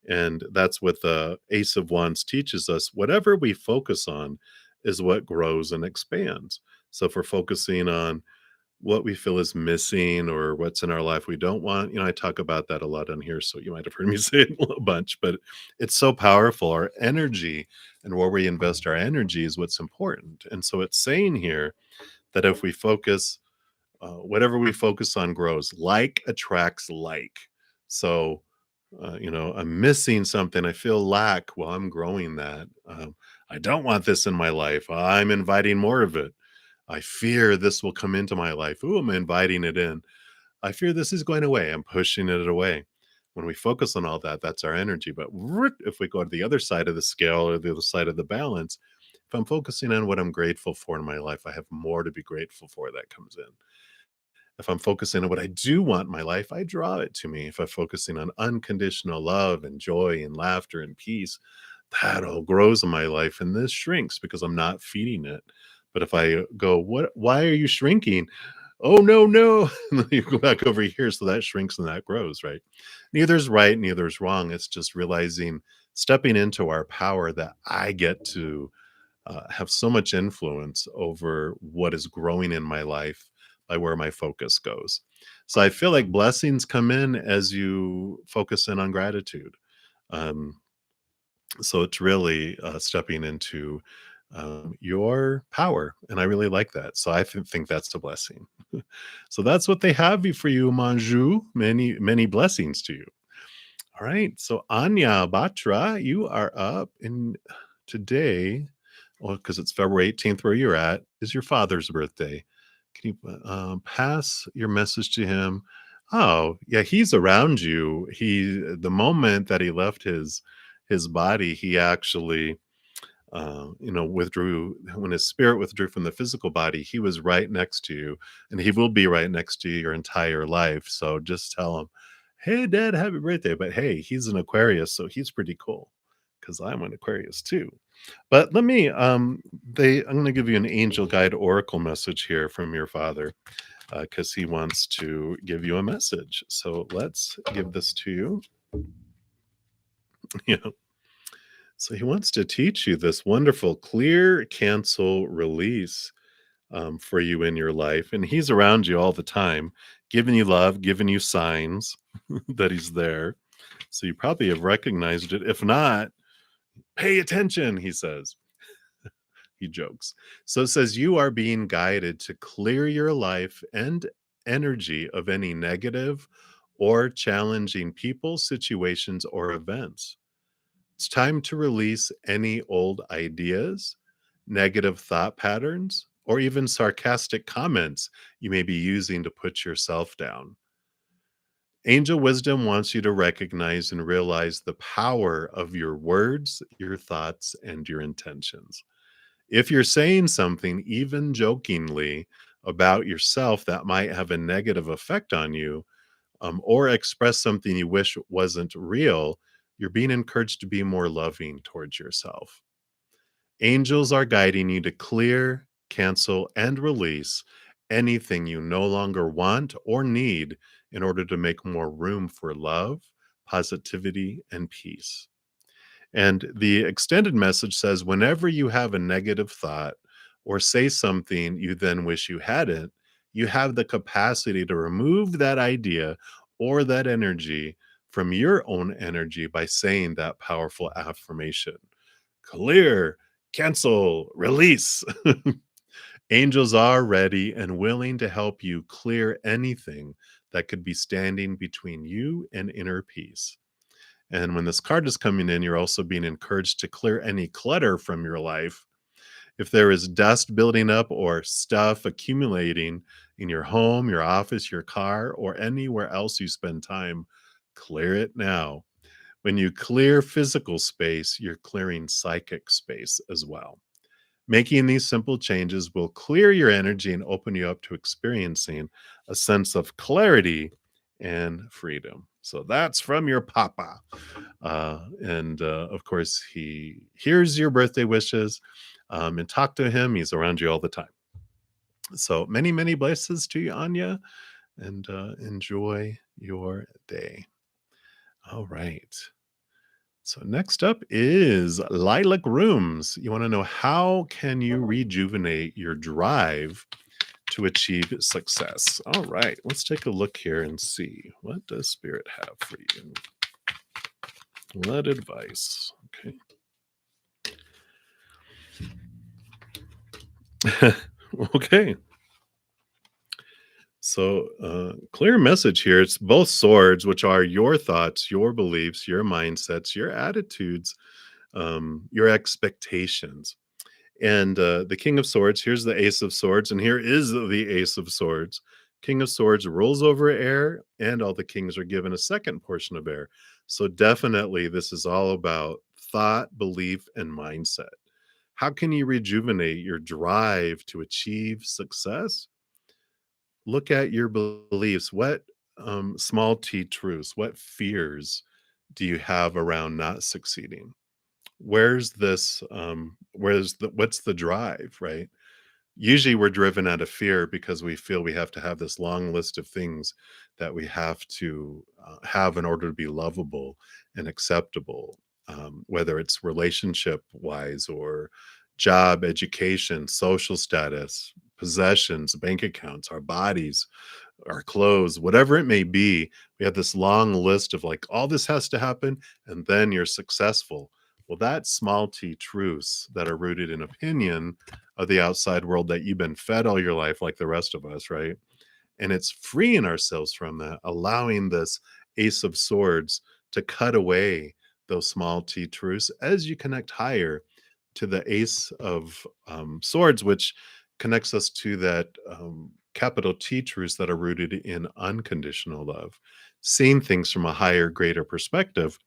And that's what the Ace of Wands teaches us. Whatever we focus on is what grows and expands. So if we're focusing on what we feel is missing or what's in our life we don't want, I talk about that a lot on here. So you might have heard me say it a bunch, but it's so powerful. Our energy and where we invest our energy is what's important. And so it's saying here that if we focus whatever we focus on grows. Like attracts like. So, I'm missing something. I feel lack. Well, I'm growing that. I don't want this in my life. I'm inviting more of it. I fear this will come into my life. Ooh, I'm inviting it in. I fear this is going away. I'm pushing it away. When we focus on all that, that's our energy. But if we go to the other side of the scale or the other side of the balance, if I'm focusing on what I'm grateful for in my life, I have more to be grateful for that comes in. If I'm focusing on what I do want in my life, I draw it to me. If I'm focusing on unconditional love and joy and laughter and peace, that all grows in my life. And this shrinks because I'm not feeding it. But if I go, why are you shrinking? Oh, no, no. And then you go back over here. So that shrinks and that grows, right? Neither's right, neither's wrong. It's just realizing, stepping into our power that I get to have so much influence over what is growing in my life by where my focus goes. So I feel like blessings come in as you focus in on gratitude. Um, so it's really stepping into your power. And I really like that. So I think that's a blessing. So that's what they have for you, Manju. Many, many blessings to you. All right. So Anya Batra, you are up. And today, well, because it's February 18th where you're at, is your father's birthday. Can you pass your message to him? Oh, yeah, he's around you. The moment that he left his body, he actually withdrew. When his spirit withdrew from the physical body, he was right next to you, and he will be right next to you your entire life. So just tell him, hey, Dad, happy birthday. But hey, he's an Aquarius, so he's pretty cool because I'm an Aquarius too. But let me I'm going to give you an angel guide oracle message here from your father because he wants to give you a message. So let's give this to you. You know, so he wants to teach you this wonderful clear, cancel, release. for you in your life. And he's around you all the time, giving you love, giving you signs that he's there. So you probably have recognized it. If not, pay attention, he says. He jokes. So it says you are being guided to clear your life and energy of any negative or challenging people, situations, or events. It's time to release any old ideas, negative thought patterns, or even sarcastic comments you may be using to put yourself down. Angel wisdom wants you to recognize and realize the power of your words, your thoughts, and your intentions. If you're saying something, even jokingly, about yourself that might have a negative effect on you, or express something you wish wasn't real, you're being encouraged to be more loving towards yourself. Angels are guiding you to clear, cancel, and release anything you no longer want or need in order to make more room for love, positivity, and peace. And the extended message says whenever you have a negative thought or say something you then wish you hadn't, you have the capacity to remove that idea or that energy from your own energy by saying that powerful affirmation. Clear, cancel, release. Angels are ready and willing to help you clear anything that could be standing between you and inner peace. And when this card is coming in, you're also being encouraged to clear any clutter from your life. If there is dust building up or stuff accumulating in your home, your office, your car, or anywhere else you spend time, clear it now. When you clear physical space, you're clearing psychic space as well. Making these simple changes will clear your energy and open you up to experiencing a sense of clarity and freedom. So that's from your papa. And of course, he hears your birthday wishes, and talk to him. He's around you all the time. So many, many blessings to you, Anya, and enjoy your day. All right. So next up is Lilac Rooms. You want to know how can you rejuvenate your drive to achieve success? All right, let's take a look here and see what does Spirit have for you. What advice? Okay. Okay. So, clear message here. It's both swords, which are your thoughts, your beliefs, your mindsets, your attitudes, your expectations. And the King of Swords, here's the Ace of Swords, and here is the Ace of Swords. King of Swords rules over air, and all the kings are given a second portion of air. So, definitely, this is all about thought, belief, and mindset. How can you rejuvenate your drive to achieve success? Look at your beliefs. What small t truths, what fears do you have around not succeeding? What's the drive, right? Usually we're driven out of fear because we feel we have to have this long list of things that we have to have in order to be lovable and acceptable, whether it's relationship wise or job, education, social status, possessions, bank accounts, our bodies, our clothes, whatever it may be. We have this long list of like, all this has to happen, and then you're successful. Well, that's small t truths that are rooted in opinion of the outside world that you've been fed all your life, like the rest of us, right? And it's freeing ourselves from that, allowing this Ace of Swords to cut away those small t truths as you connect higher to the Ace of Swords, which connects us to that capital T truths that are rooted in unconditional love, seeing things from a higher, greater perspective,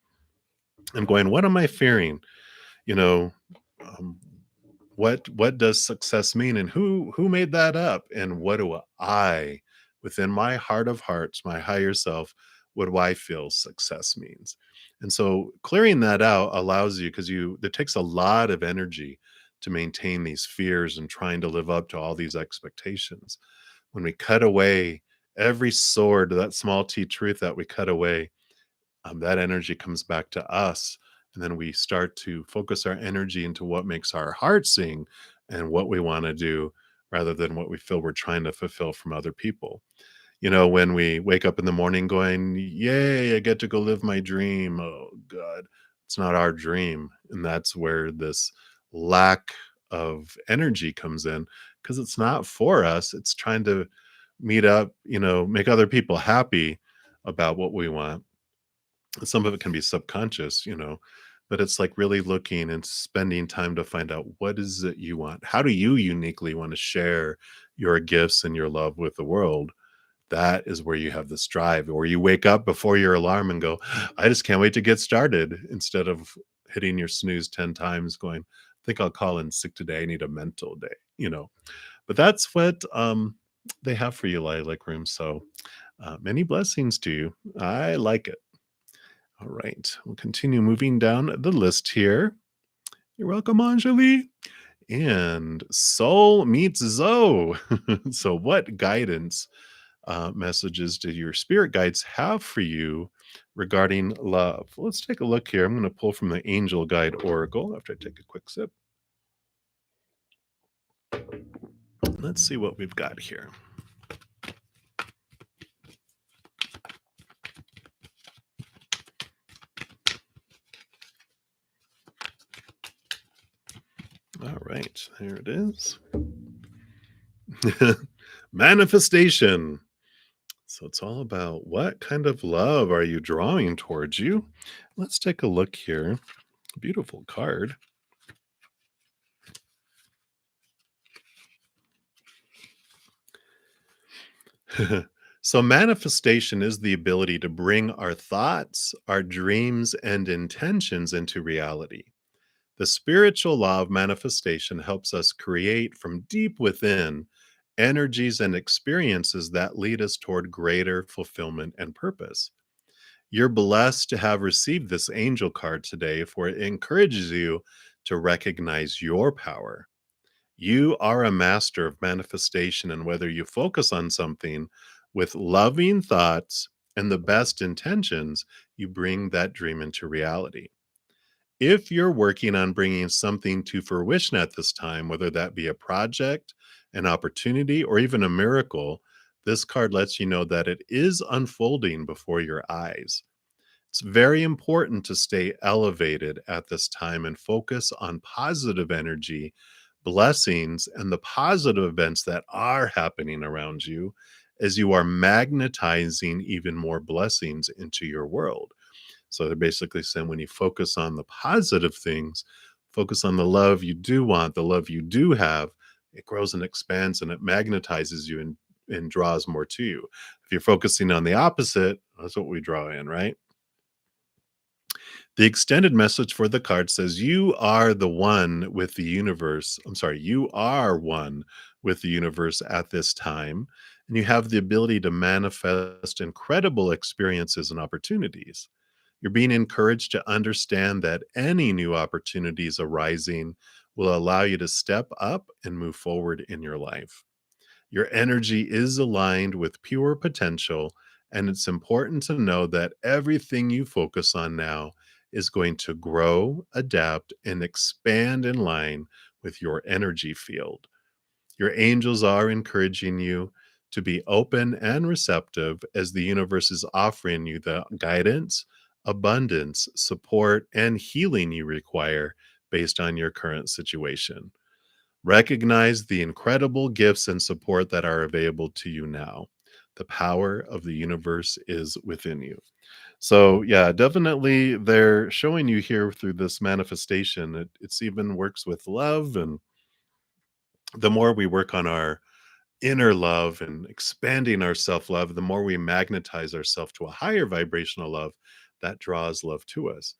and going, what am I fearing? You know, um, what does success mean, and who made that up, and what do I, within my heart of hearts, my higher self, what do I feel success means? And so clearing that out allows you, because you it takes a lot of energy to maintain these fears and trying to live up to all these expectations. When we cut away every sword, that small t truth that we cut away, that energy comes back to us. And then we start to focus our energy into what makes our heart sing and what we want to do rather than what we feel we're trying to fulfill from other people. When we wake up in the morning going, "Yay, I get to go live my dream." Oh god, it's not our dream. And that's where this lack of energy comes in, because it's not for us. It's trying to meet up, make other people happy about what we want. Some of it can be subconscious, but it's like really looking and spending time to find out, what is it you want? How do you uniquely want to share your gifts and your love with the world? That is where you have this drive, or you wake up before your alarm and go, I just can't wait to get started, instead of hitting your snooze 10 times going, I think I'll call in sick today. I need a mental day. But that's what they have for you, Lilac Room. So many blessings to you. I like it. All right. We'll continue moving down the list here. You're welcome, Anjali. And Soul meets Zoe. So, what guidance messages do your spirit guides have for you regarding love? Let's take a look here. I'm going to pull from the Angel Guide Oracle after I take a quick sip. Let's see what we've got here. All right, there it is. Manifestation. So it's all about, what kind of love are you drawing towards you? Let's take a look here. Beautiful card. So manifestation is the ability to bring our thoughts, our dreams, and intentions into reality. The spiritual law of manifestation helps us create from deep within energies and experiences that lead us toward greater fulfillment and purpose. You're blessed to have received this angel card today, for it encourages you to recognize your power. You are a master of manifestation, and whether you focus on something with loving thoughts and the best intentions, you bring that dream into reality. If you're working on bringing something to fruition at this time, whether that be a project, an opportunity, or even a miracle, this card lets you know that it is unfolding before your eyes. It's very important to stay elevated at this time and focus on positive energy, blessings, and the positive events that are happening around you, as you are magnetizing even more blessings into your world. So they're basically saying, when you focus on the positive things, focus on the love you do want, the love you do have, it grows and expands and it magnetizes you and draws more to you. If you're focusing on the opposite, that's what we draw in, right? The extended message for the card says, you are the one with the universe. I'm sorry, you are one with the universe at this time, and you have the ability to manifest incredible experiences and opportunities. You're being encouraged to understand that any new opportunities arising will allow you to step up and move forward in your life. Your energy is aligned with pure potential, and it's important to know that everything you focus on now is going to grow, adapt, and expand in line with your energy field. Your angels are encouraging you to be open and receptive, as the universe is offering you the guidance, abundance, support, and healing you require based on your current situation. Recognize the incredible gifts and support that are available to you now. The power of the universe is within you. So, yeah, definitely they're showing you here through this manifestation. It's even works with love. And the more we work on our inner love and expanding our self love, the more we magnetize ourselves to a higher vibrational love that draws love to us.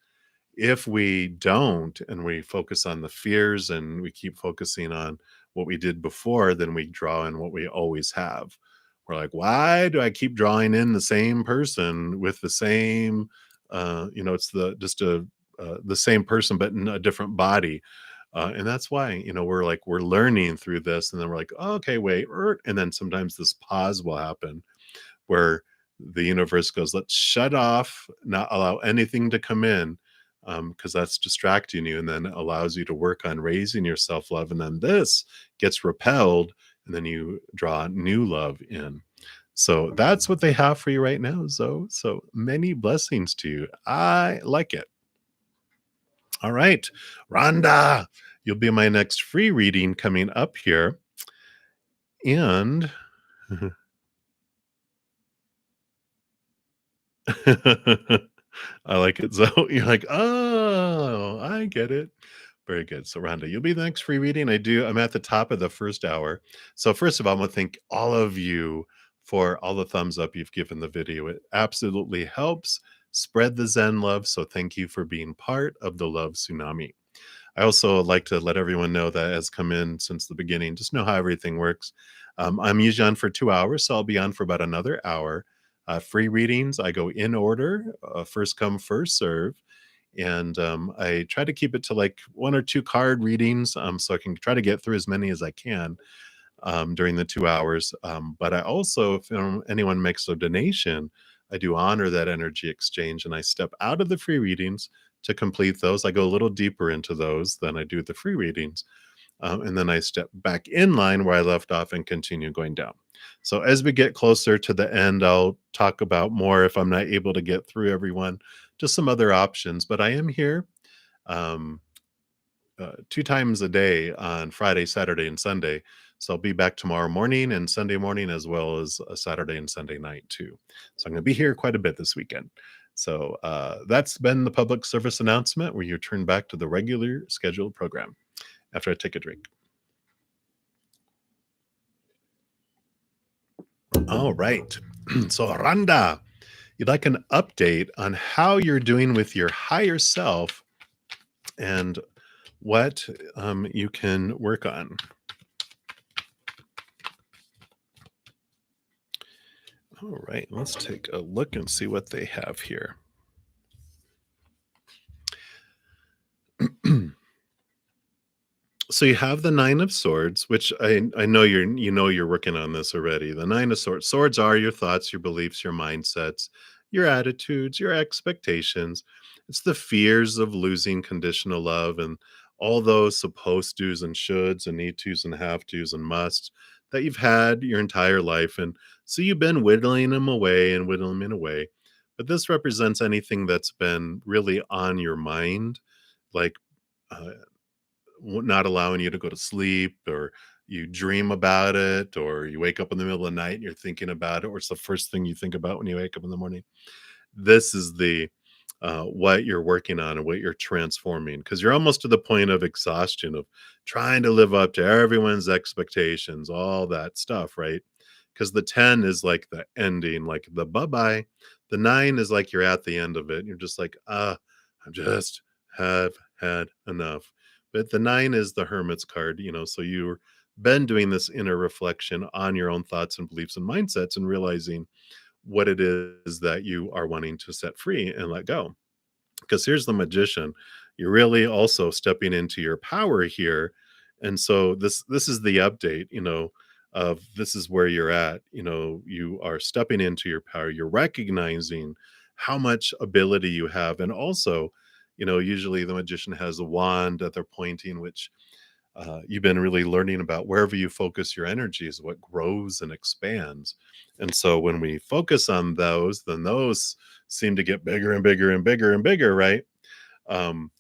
If we don't, and we focus on the fears and we keep focusing on what we did before, then we draw in what we always have. We're like, why do I keep drawing in the same person with the same, it's the same person, but in a different body. And that's why, we're learning through this, and then we're like, oh, okay, wait, and then sometimes this pause will happen where the universe goes, let's shut off, not allow anything to come in, because that's distracting you, and then allows you to work on raising your self love. And then this gets repelled, and then you draw new love in. So that's what they have for you right now, Zoe. So many blessings to you. I like it. All right, Rhonda, you'll be my next free reading coming up here. And I like it. So you're like, oh, I get it. Very good. So Rhonda, you'll be the next free reading. I'm at the top of the first hour. So first of all, I want to thank all of you for all the thumbs up you've given the video. It absolutely helps spread the Zen love. So thank you for being part of the love tsunami. I also like to let everyone know that has come in since the beginning. Just know how everything works. I'm usually on for 2 hours, so I'll be on for about another hour. Free readings, I go in order, first come, first serve. And I try to keep it to like 1 or 2 card readings, so I can try to get through as many as I can during the 2 hours. But I also, if anyone makes a donation, I do honor that energy exchange and I step out of the free readings to complete those. I go a little deeper into those than I do the free readings. And then I step back in line where I left off and continue going down. So as we get closer to the end, I'll talk about more if I'm not able to get through everyone, just some other options. But I am here. Um, 2 times a day on Friday, Saturday, and Sunday. So I'll be back tomorrow morning and Sunday morning, as well as a Saturday and Sunday night too. So I'm going to be here quite a bit this weekend. So that's been the public service announcement where you turn back to the regular scheduled program after I take a drink. All right. So Randa, you'd like an update on how you're doing with your higher self and what you can work on. All right, let's take a look and see what they have here. So you have the Nine of Swords, which I know you're working on this already. The Nine of Swords. Swords are your thoughts, your beliefs, your mindsets, your attitudes, your expectations. It's the fears of losing conditional love and all those supposed tos and shoulds and need tos and have tos and musts that you've had your entire life. And so you've been whittling them away and whittling them away. But this represents anything that's been really on your mind, like uh, not allowing you to go to sleep, or you dream about it, or you wake up in the middle of the night and you're thinking about it, or it's the first thing you think about when you wake up in the morning. This is the what you're working on and what you're transforming, because you're almost to the point of exhaustion of trying to live up to everyone's expectations, all that stuff, right? Because the 10 is like the ending, like the bye-bye. The 9 is like you're at the end of it. And you're just like, I just have had enough. But the 9 is the hermit's card, so you've been doing this inner reflection on your own thoughts and beliefs and mindsets and realizing what it is that you are wanting to set free and let go. Because here's the magician. You're really also stepping into your power here. And so this is the update, of this is where you're at. You are stepping into your power. You're recognizing how much ability you have. And also, usually the magician has a wand that they're pointing, which you've been really learning about. Wherever you focus your energy is what grows and expands. And so when we focus on those, then those seem to get bigger and bigger and bigger and bigger, right? Um,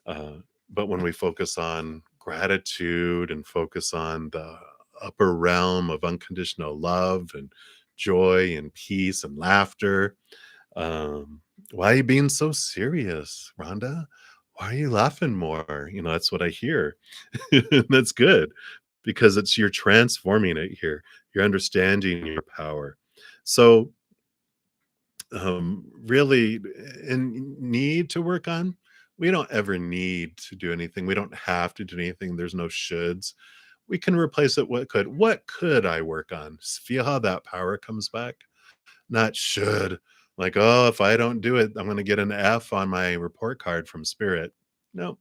uh, but when we focus on gratitude and focus on the upper realm of unconditional love and joy and peace and laughter, why are you being so serious, Rhonda? Why are you laughing more? That's what I hear. That's good, because you're transforming it here. You're understanding your power. So, really, and need to work on. We don't ever need to do anything. We don't have to do anything. There's no shoulds. We can replace it. What could I work on? Feel how that power comes back. Not should. Like, oh, if I don't do it, I'm going to get an F on my report card from Spirit. No,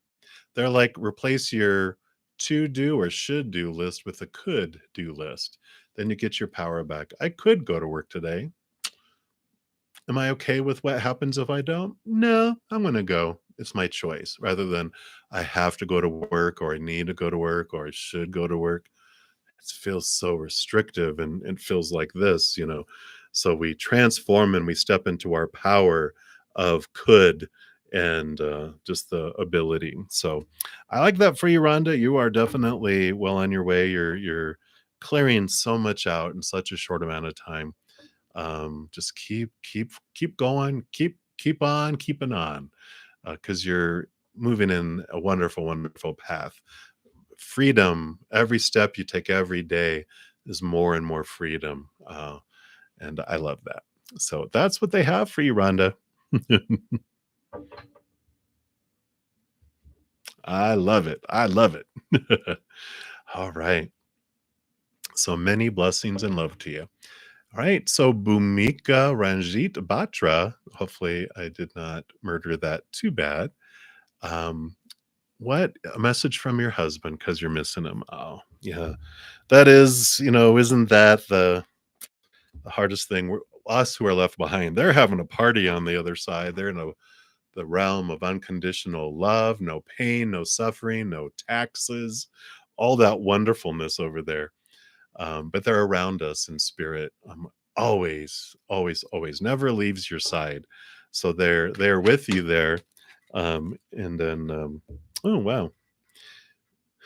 they're like, replace your to do or should do list with a could do list. Then you get your power back. I could go to work today. Am I okay with what happens if I don't? No, I'm going to go. It's my choice, rather than I have to go to work, or I need to go to work, or I should go to work. It feels so restrictive and it feels like this. So we transform and we step into our power of could and just the ability. So I like that for you, Rhonda. You are definitely well on your way. You're clearing so much out in such a short amount of time. Just keep going, keep on keeping on, because you're moving in a wonderful, wonderful path. Freedom, every step you take every day is more and more freedom. And I love that. So that's what they have for you, Rhonda. I love it. I love it. All right. So many blessings and love to you. All right. So Bhumika Ranjit Batra, hopefully I did not murder that too bad. Um, what a message from your husband because you're missing him. Oh, yeah. That is, isn't that the hardest thing? Us who are left behind, they're having a party on the other side. They're in the realm of unconditional love, no pain, no suffering, no taxes, all that wonderfulness over there. But they're around us in spirit, always, always, always, never leaves your side. So they're with you there. And then, oh wow,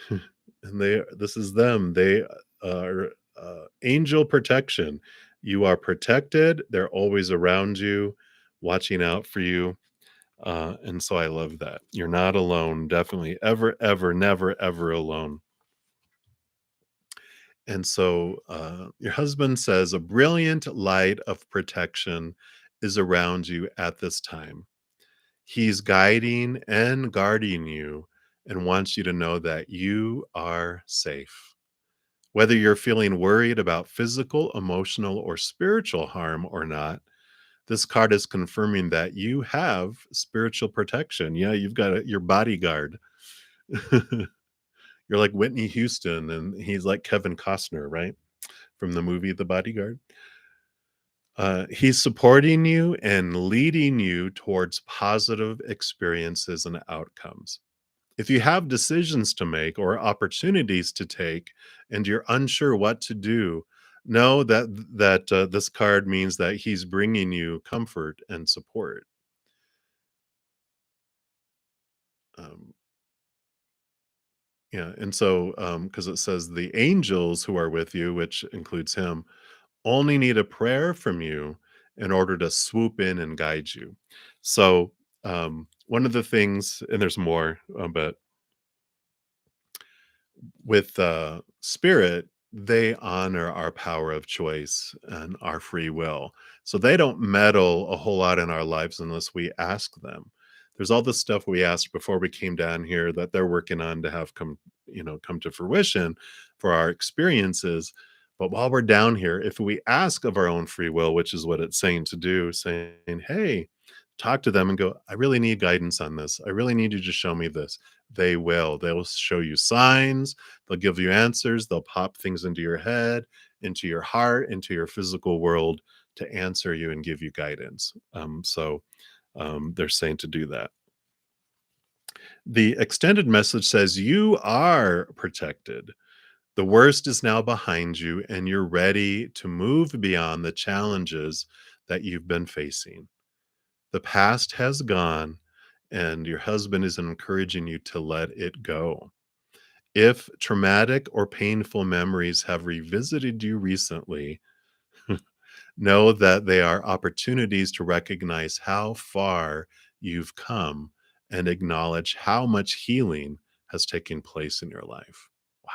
and this is them. They are angel protection. You are protected. They're always around you, watching out for you. And so I love that. You're not alone. Definitely ever, ever, never, ever alone. And so your husband says a brilliant light of protection is around you at this time. He's guiding and guarding you and wants you to know that you are safe. Whether you're feeling worried about physical, emotional, or spiritual harm or not, this card is confirming that you have spiritual protection. Yeah, you've got your bodyguard. You're like Whitney Houston, and he's like Kevin Costner, right? From the movie The Bodyguard. He's supporting you and leading you towards positive experiences and outcomes. If you have decisions to make or opportunities to take and you're unsure what to do, know that this card means that he's bringing you comfort and support. Um, yeah, and so because it says the angels who are with you, which includes him, only need a prayer from you in order to swoop in and guide you. So one of the things, and there's more, but with spirit, they honor our power of choice and our free will. So they don't meddle a whole lot in our lives unless we ask them. There's all this stuff we asked before we came down here that they're working on to have come to fruition for our experiences. But while we're down here, if we ask of our own free will, which is what it's saying to do, saying, hey, talk to them and go, I really need guidance on this. I really need you to show me this. They will. They'll show you signs. They'll give you answers. They'll pop things into your head, into your heart, into your physical world to answer you and give you guidance. So they're saying to do that. The extended message says you are protected. The worst is now behind you, and you're ready to move beyond the challenges that you've been facing. The past has gone, and your husband is encouraging you to let it go. If traumatic or painful memories have revisited you recently, know that they are opportunities to recognize how far you've come and acknowledge how much healing has taken place in your life. Wow.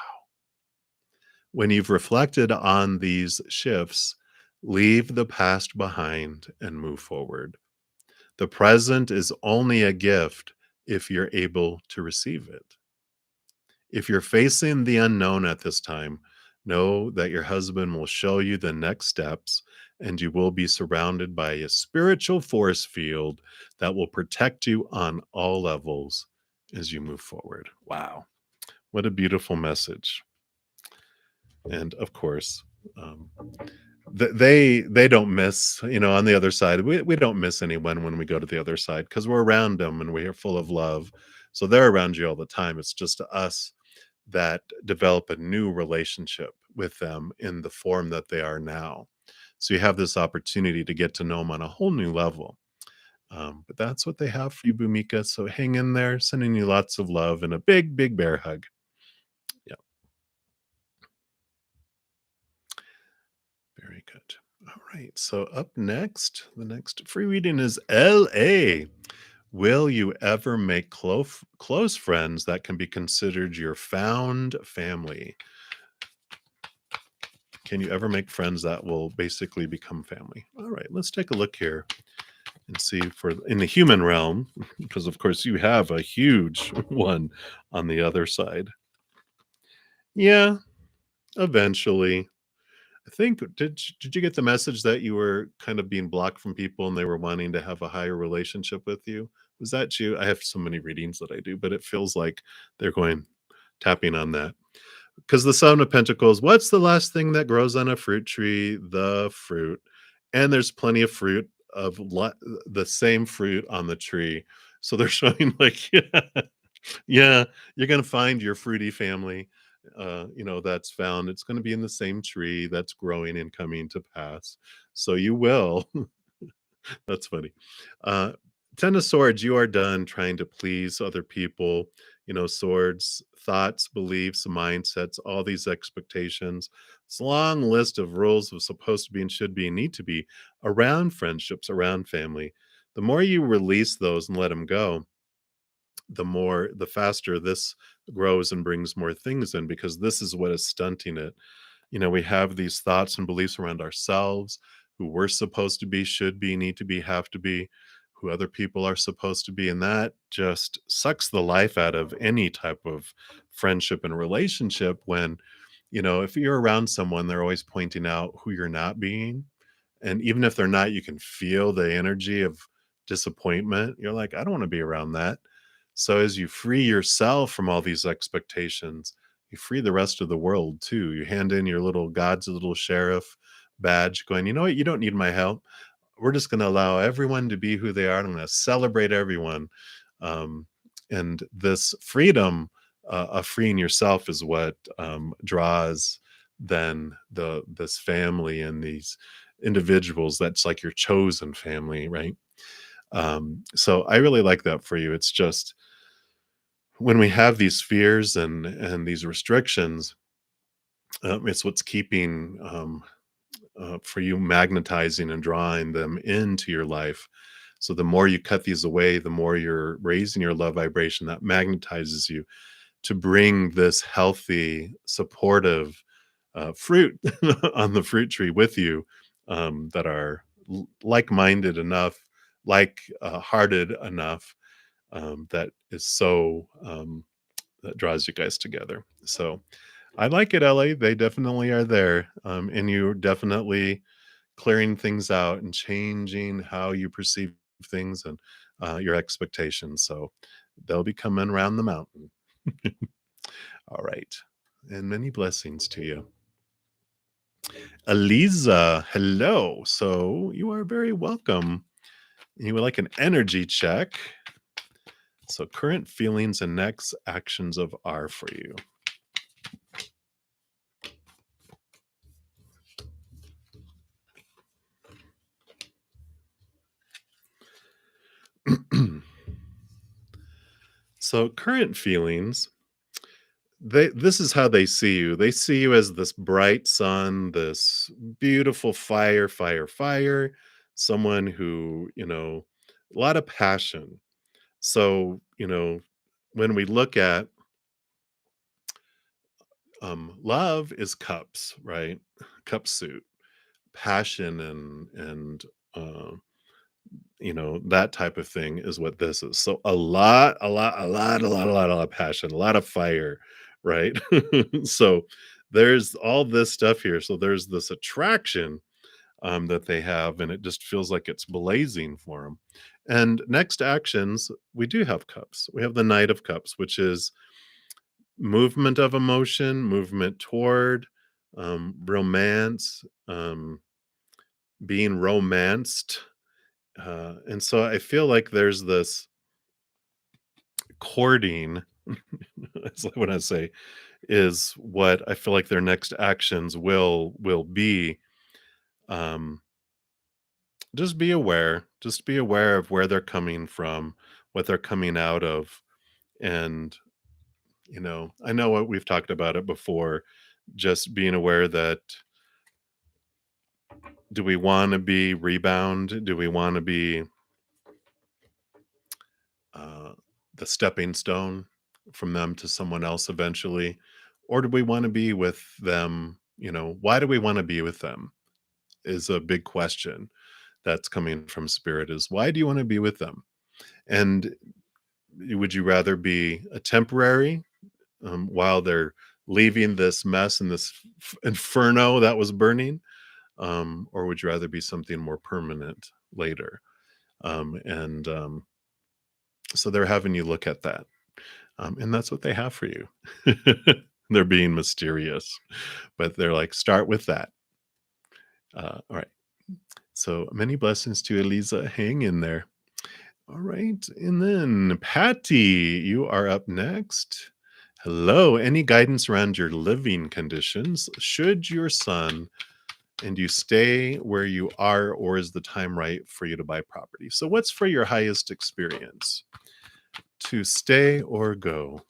When you've reflected on these shifts, leave the past behind and move forward. The present is only a gift if you're able to receive it. If you're facing the unknown at this time, know that your husband will show you the next steps and you will be surrounded by a spiritual force field that will protect you on all levels as you move forward. Wow. What a beautiful message. And of course, um, they don't miss, on the other side. We don't miss anyone when we go to the other side because we're around them and we are full of love. So they're around you all the time. It's just us that develop a new relationship with them in the form that they are now. So you have this opportunity to get to know them on a whole new level. But that's what they have for you, Bumika. So hang in there, sending you lots of love and a big, big bear hug. Yeah, very good. All right. So up next, the next free reading is LA. Will you ever make close friends that can be considered your found family? Can you ever make friends that will basically become family? All right, let's take a look here and see for in the human realm, because of course you have a huge one on the other side. Yeah, eventually. I think did you get the message that you were kind of being blocked from people and they were wanting to have a higher relationship with you? Was that you? I have so many readings that I do, but it feels like they're going tapping on that. Because the Seven of Pentacles, what's the last thing that grows on a fruit tree? The fruit. And there's plenty of fruit of the same fruit on the tree. So they're showing like, yeah, yeah, you're gonna find your fruity family, that's found. It's gonna be in the same tree that's growing and coming to pass. So you will. That's funny. Uh, Ten of Swords, you are done trying to please other people. Swords, thoughts, beliefs, mindsets, all these expectations. It's a long list of rules of supposed to be and should be and need to be around friendships, around family. The more you release those and let them go, the faster this grows and brings more things in, because this is what is stunting it. We have these thoughts and beliefs around ourselves, who we're supposed to be, should be, need to be, have to be, who other people are supposed to be. And that just sucks the life out of any type of friendship and relationship when, if you're around someone, they're always pointing out who you're not being. And even if they're not, you can feel the energy of disappointment. You're like, I don't want to be around that. So as you free yourself from all these expectations, you free the rest of the world too. You hand in your little God's little sheriff badge, going, you know what? You don't need my help. We're just going to allow everyone to be who they are. I'm going to celebrate everyone. Um, and this freedom of freeing yourself is what draws then this family and these individuals. That's like your chosen family, right? So I really like that for you. It's just when we have these fears and these restrictions, it's what's keeping for you magnetizing and drawing them into your life. So the more you cut these away, the more you're raising your love vibration that magnetizes you to bring this healthy, supportive fruit on the fruit tree with you, that are like-minded enough, like-hearted enough, that is so that draws you guys together. So I like it, LA. They definitely are there. And you're definitely clearing things out and changing how you perceive things and your expectations. So they'll be coming around the mountain. All right. And many blessings to you. Eliza, hello. So you are very welcome. You would like an energy check. So current feelings and next actions of R for you. So current feelings, this is how they see you. They see you as this bright sun, this beautiful fire, someone who, a lot of passion. So, when we look at love is cups, right? Cup suit, passion and uh, that type of thing is what this is. So a lot of passion, a lot of fire, right? So there's all this stuff here. So there's this attraction that they have, and it just feels like it's blazing for them. And next actions, we do have cups. We have the Knight of Cups, which is movement of emotion, movement toward romance, being romanced. And so I feel like there's this courting, that's like when I say, is what I feel like their next actions will be. Um, just be aware. Just be aware of where they're coming from, what they're coming out of, and I know what we've talked about it before. Just being aware that, do we want to be rebound? Do we want to be uh, the stepping stone from them to someone else eventually? Or do we want to be with them? Why do we want to be with them is a big question that's coming from spirit, is why do you want to be with them? And would you rather be a temporary, while they're leaving this mess and this inferno that was burning? Or would you rather be something more permanent later? And so they're having you look at that. And that's what they have for you. They're being mysterious, but they're like, start with that. All right. So many blessings to Eliza. Hang in there. All right. And then Patty, you are up next. Hello. Any guidance around your living conditions? Should your son and you stay where you are, or is the time right for you to buy property? So what's for your highest experience? To stay or go?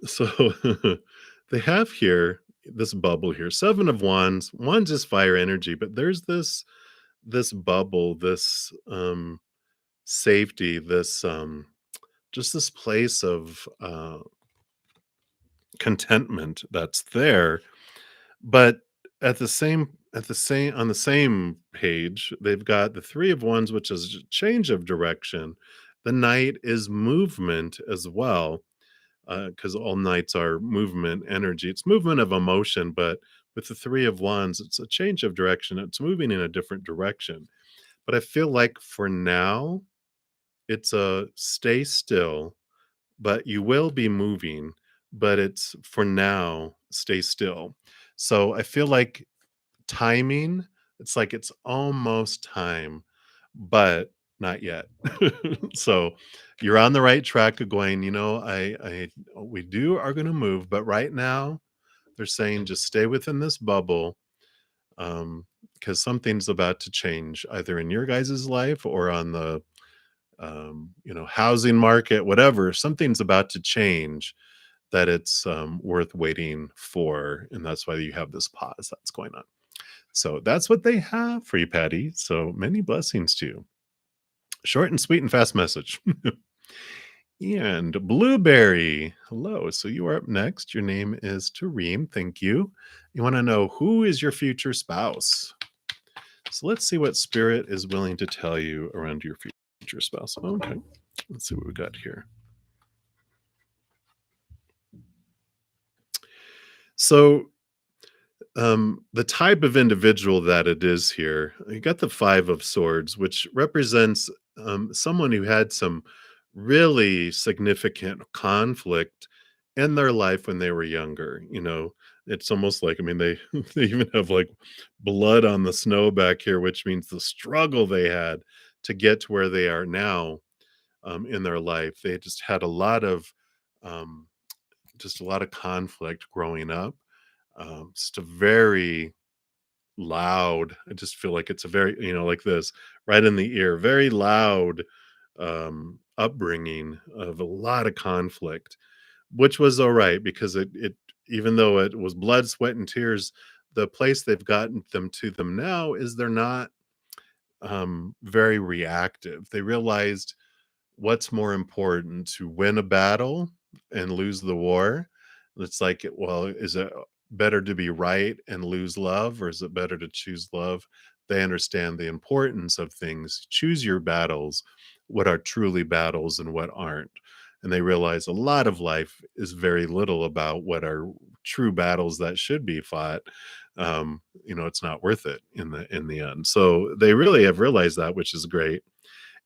So they have here this bubble here, 7 of Wands. Wands is fire energy, but there's this bubble, this safety, this just this place of contentment that's there. But at the same on the same page, they've got the 3 of Wands, which is a change of direction. The Knight is movement as well, because all knights are movement energy. It's movement of emotion, but with the 3 of Wands, it's a change of direction. It's moving in a different direction. But I feel like for now, it's a stay still, but you will be moving, but it's for now, stay still. So I feel like timing, it's like it's almost time, but not yet. So you're on the right track of going, we are going to move, but right now they're saying just stay within this bubble, because something's about to change either in your guys' life or on the housing market, whatever. Something's about to change that it's worth waiting for, and that's why you have this pause that's going on. So that's what they have for you, Patty. So many blessings to you. Short and sweet and fast message. And Blueberry, hello. So you are up next. Your name is Tareem. Thank you. You want to know who is your future spouse? So let's see what Spirit is willing to tell you around your future spouse. Okay. Let's see what we got here. So the type of individual that it is here, you got the 5 of Swords, which represents someone who had some really significant conflict in their life when they were younger. It's almost like, I mean, they they even have like blood on the snow back here, which means the struggle they had to get to where they are now in their life. They just had um, a lot of conflict growing up. Just a very loud, I just feel like it's a very, like this, right in the ear, very loud upbringing of a lot of conflict, which was all right because it even though it was blood, sweat, and tears, the place they've gotten them now is they're not very reactive. They realized what's more important, to win a battle and lose the war. It's like, well, is it better to be right and lose love, or is it better to choose love? They understand the importance of things. Choose your battles, what are truly battles and what aren't. And they realize a lot of life is very little about what are true battles that should be fought. It's not worth it in the end. So they really have realized that, which is great.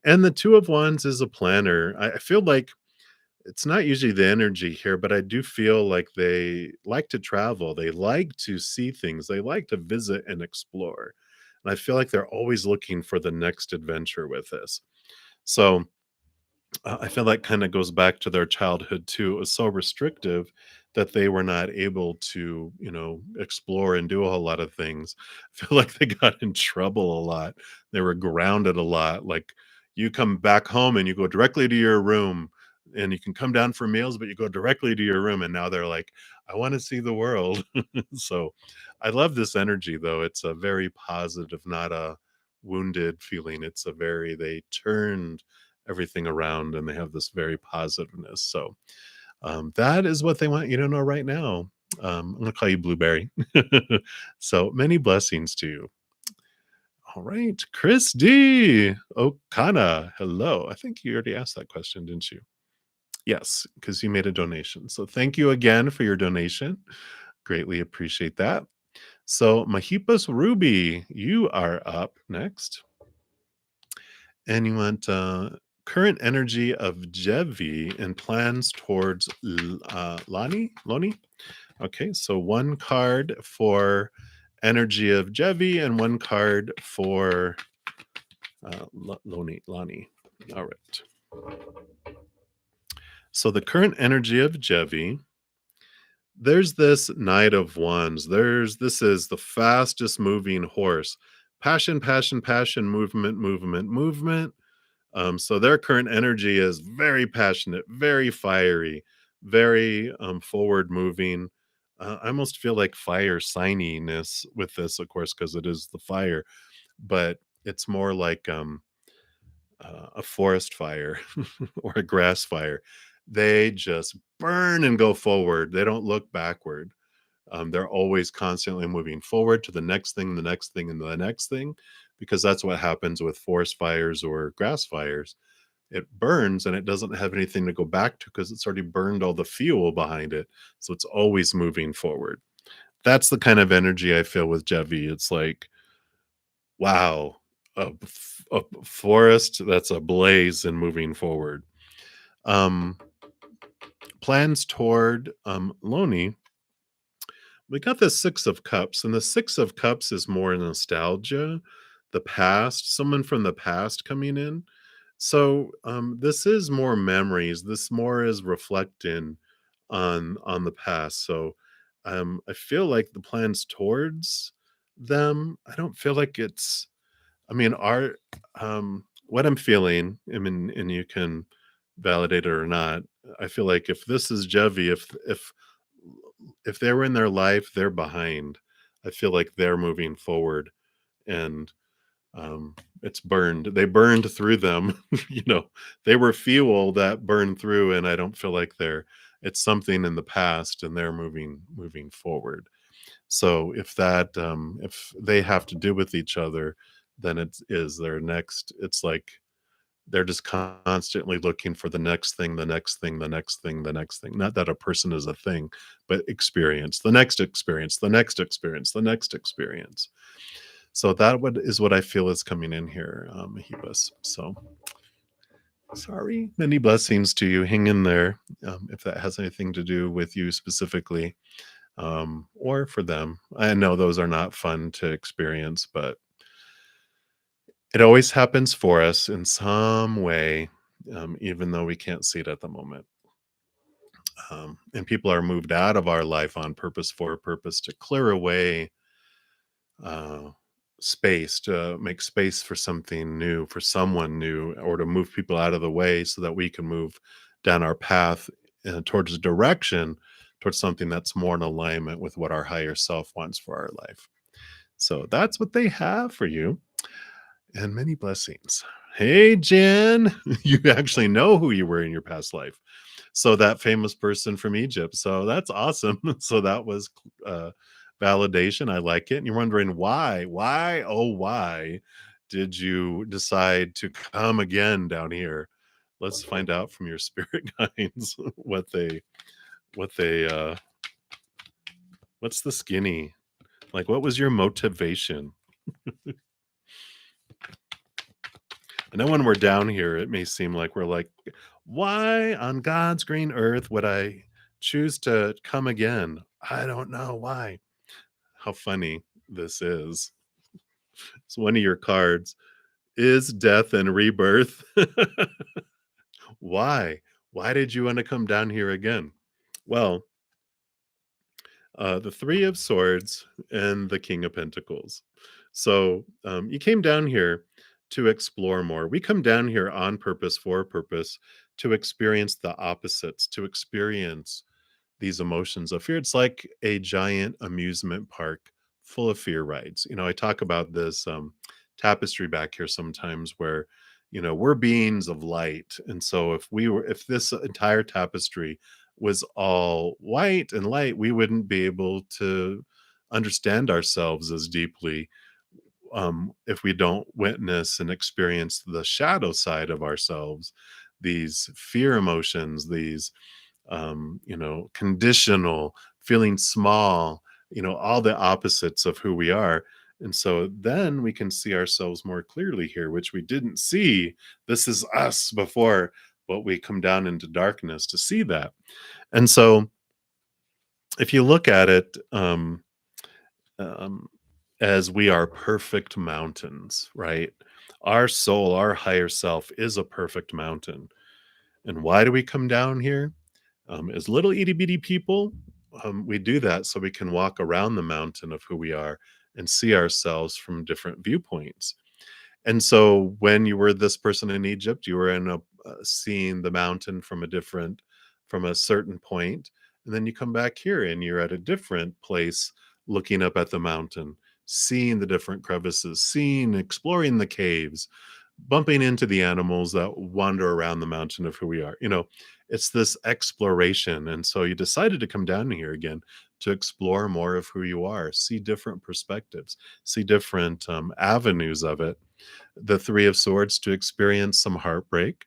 And the 2 of Wands is a planner. I feel like it's not usually the energy here, but I do feel like they like to travel. They like to see things. They like to visit and explore. And I feel like they're always looking for the next adventure with this. So I feel that kind of goes back to their childhood too. It was so restrictive that they were not able to, explore and do a whole lot of things. I feel like they got in trouble a lot. They were grounded a lot. Like you come back home and you go directly to your room and you can come down for meals, but you go directly to your room. And now they're like, I want to see the world. So I love this energy though. It's a very positive, not a wounded feeling. It's a very, they turned everything around and they have this very positiveness. So that is what they want you to know right now. I'm going to call you Blueberry. So many blessings to you. All right. Chris D. Okana. Hello. I think you already asked that question, didn't you? Yes, because you made a donation. So thank you again for your donation. Greatly appreciate that. So Mahipus Ruby, you are up next. And you want current energy of Jevi and plans towards Loni? Okay, so one card for energy of Jevi and one card for Lani. All right. So the current energy of Jevi, there's this Knight of Wands. This is the fastest moving horse. Passion, passion, passion, movement, movement, movement. So their current energy is very passionate, very fiery, very forward moving. I almost feel like fire signiness with this, of course, because it is the fire, but it's more like a forest fire or a grass fire. They just burn and go forward. They don't look backward. They're always constantly moving forward to the next thing, the next thing, and the next thing, because that's what happens with forest fires or grass fires. It burns and it doesn't have anything to go back to because it's already burned all the fuel behind it. So it's always moving forward. That's the kind of energy I feel with Jevi. It's like, wow, a forest that's ablaze and moving forward. Plans toward Loni. We got the Six of Cups, and the Six of Cups is more nostalgia, the past, someone from the past coming in. So this is more memories. This more is reflecting on the past. So I feel like the plans towards them. I don't feel like it's. I mean, our what I'm feeling. I mean, and you can validate it or not. I feel like if this is Jevi, if they were in their life, they're behind. I feel like they're moving forward, and it's burned. They burned through them. They were fuel that burned through, and I don't feel like it's something in the past, and they're moving forward. So if they have to do with each other, then it is their next. It's like they're just constantly looking for the next thing, the next thing, the next thing, the next thing. Not that a person is a thing, but experience, the next experience, the next experience, the next experience. So that is what I feel is coming in here, Mahibas. So sorry, many blessings to you. Hang in there, if that has anything to do with you specifically, or for them. I know those are not fun to experience, but it always happens for us in some way, even though we can't see it at the moment. And people are moved out of our life on purpose, for a purpose, to clear away space, to make space for something new, for someone new, or to move people out of the way so that we can move down our path towards a direction, towards something that's more in alignment with what our higher self wants for our life. So that's what they have for you. And many blessings. Hey, Jen, you actually know who you were in your past life. So that famous person from Egypt. So that's awesome. So that was validation. I like it. And you're wondering why? Why did you decide to come again down here? Let's find out from your spirit guides what's the skinny? Like, what was your motivation? I know when we're down here, it may seem like we're like, Why on God's green earth would I choose to come again? I don't know why. How funny this is. It's one of your cards. Is death and rebirth? Why? Why did you want to come down here again? Well, the Three of Swords and the King of Pentacles. So you came down here to explore more. We come down here on purpose, for a purpose, to experience the opposites, to experience these emotions of fear. It's like a giant amusement park full of fear rides. I talk about this tapestry back here sometimes where, we're beings of light. And so if this entire tapestry was all white and light, we wouldn't be able to understand ourselves as deeply if we don't witness and experience the shadow side of ourselves, these fear emotions, these conditional, feeling small, all the opposites of who we are. And so then we can see ourselves more clearly here, which we didn't see. This is us before, but we come down into darkness to see that. And so if you look at it um, as we are perfect mountains, right? Our soul, our higher self is a perfect mountain. And why do we come down here? As little itty bitty people, we do that so we can walk around the mountain of who we are and see ourselves from different viewpoints. And so when you were this person in Egypt, you were seeing the mountain from a certain point, and then you come back here and you're at a different place, looking up at the mountain, seeing the different crevices, exploring the caves, bumping into the animals that wander around the mountain of who we are. It's this exploration. And so you decided to come down here again to explore more of who you are, see different perspectives, see different avenues of it. The Three of Swords, to experience some heartbreak,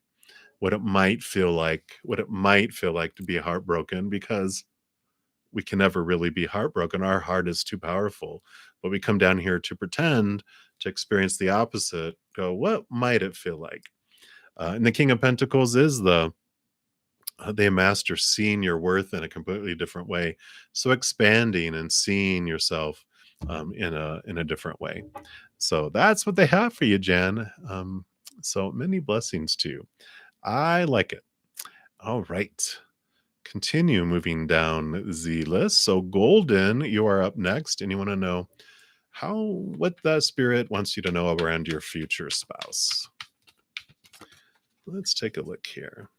what it might feel like to be heartbroken, because we can never really be heartbroken. Our heart is too powerful. But we come down here to pretend to experience the opposite, go, what might it feel like? And the King of Pentacles is the master, seeing your worth in a completely different way. So expanding and seeing yourself in a different way. So that's what they have for you, Jan. So many blessings to you. I like it. All right. Continue moving down the list. So Golden, you are up next, and you want to know what the spirit wants you to know around your future spouse. Let's take a look here.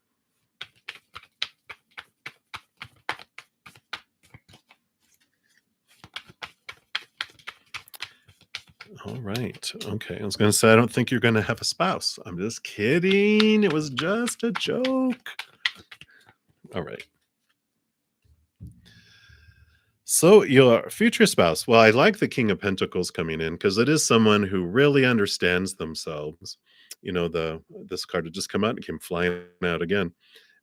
All right. Okay. I was going to say, I don't think you're going to have a spouse. I'm just kidding. It was just a joke. All right. So your future spouse. Well, I like the King of Pentacles coming in because it is someone who really understands themselves. This card had just come out and came flying out again.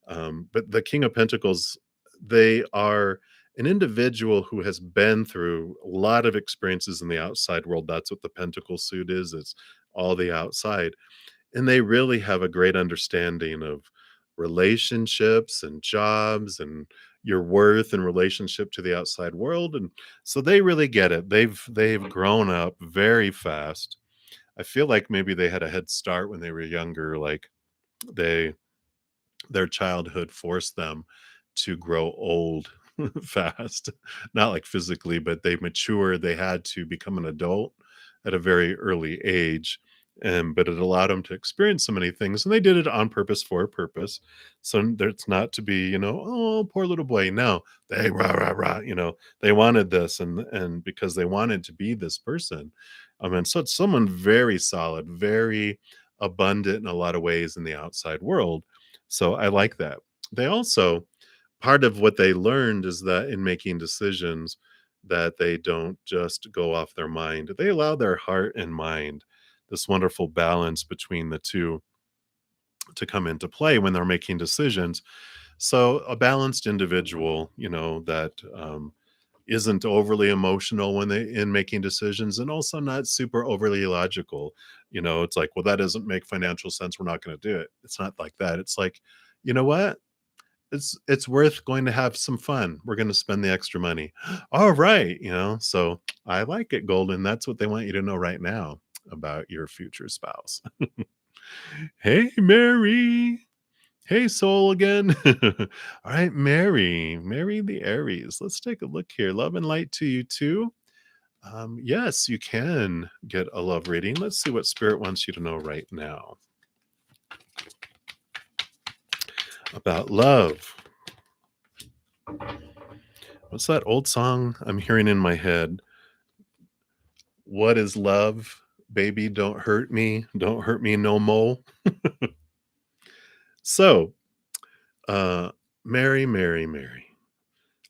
But the King of Pentacles, they are an individual who has been through a lot of experiences in the outside world. That's what the Pentacle suit is. It's all the outside. And they really have a great understanding of relationships and jobs and your worth in relationship to the outside world. And so they really get it. They've grown up very fast. I feel like maybe they had a head start when they were younger. Like they their childhood forced them to grow old fast, not like physically, but they had to become an adult at a very early age. And but it allowed them to experience so many things, and they did it on purpose, for a purpose. So there's not to be, oh, poor little boy. No, they rah rah rah, they wanted this, and because they wanted to be this person. I mean, so it's someone very solid, very abundant in a lot of ways in the outside world. So I like that. They also, part of what they learned is that in making decisions, that they don't just go off their mind. They allow their heart and mind, this wonderful balance between the two, to come into play when they're making decisions. So a balanced individual, that isn't overly emotional when they in making decisions, and also not super overly logical. It's like, well, that doesn't make financial sense, we're not going to do it. It's not like that. It's like, You know what? It's worth going to have some fun. We're going to spend the extra money. All right, so I like it, Golden. That's what they want you to know right now about your future spouse. Hey, Mary. Hey, Soul again. All right, Mary the Aries. Let's take a look here. Love and light to you too. Yes, you can get a love reading. Let's see what Spirit wants you to know right now about love. What's that old song I'm hearing in my head? What is love? Baby, don't hurt me. Don't hurt me no more. So, uh, Mary,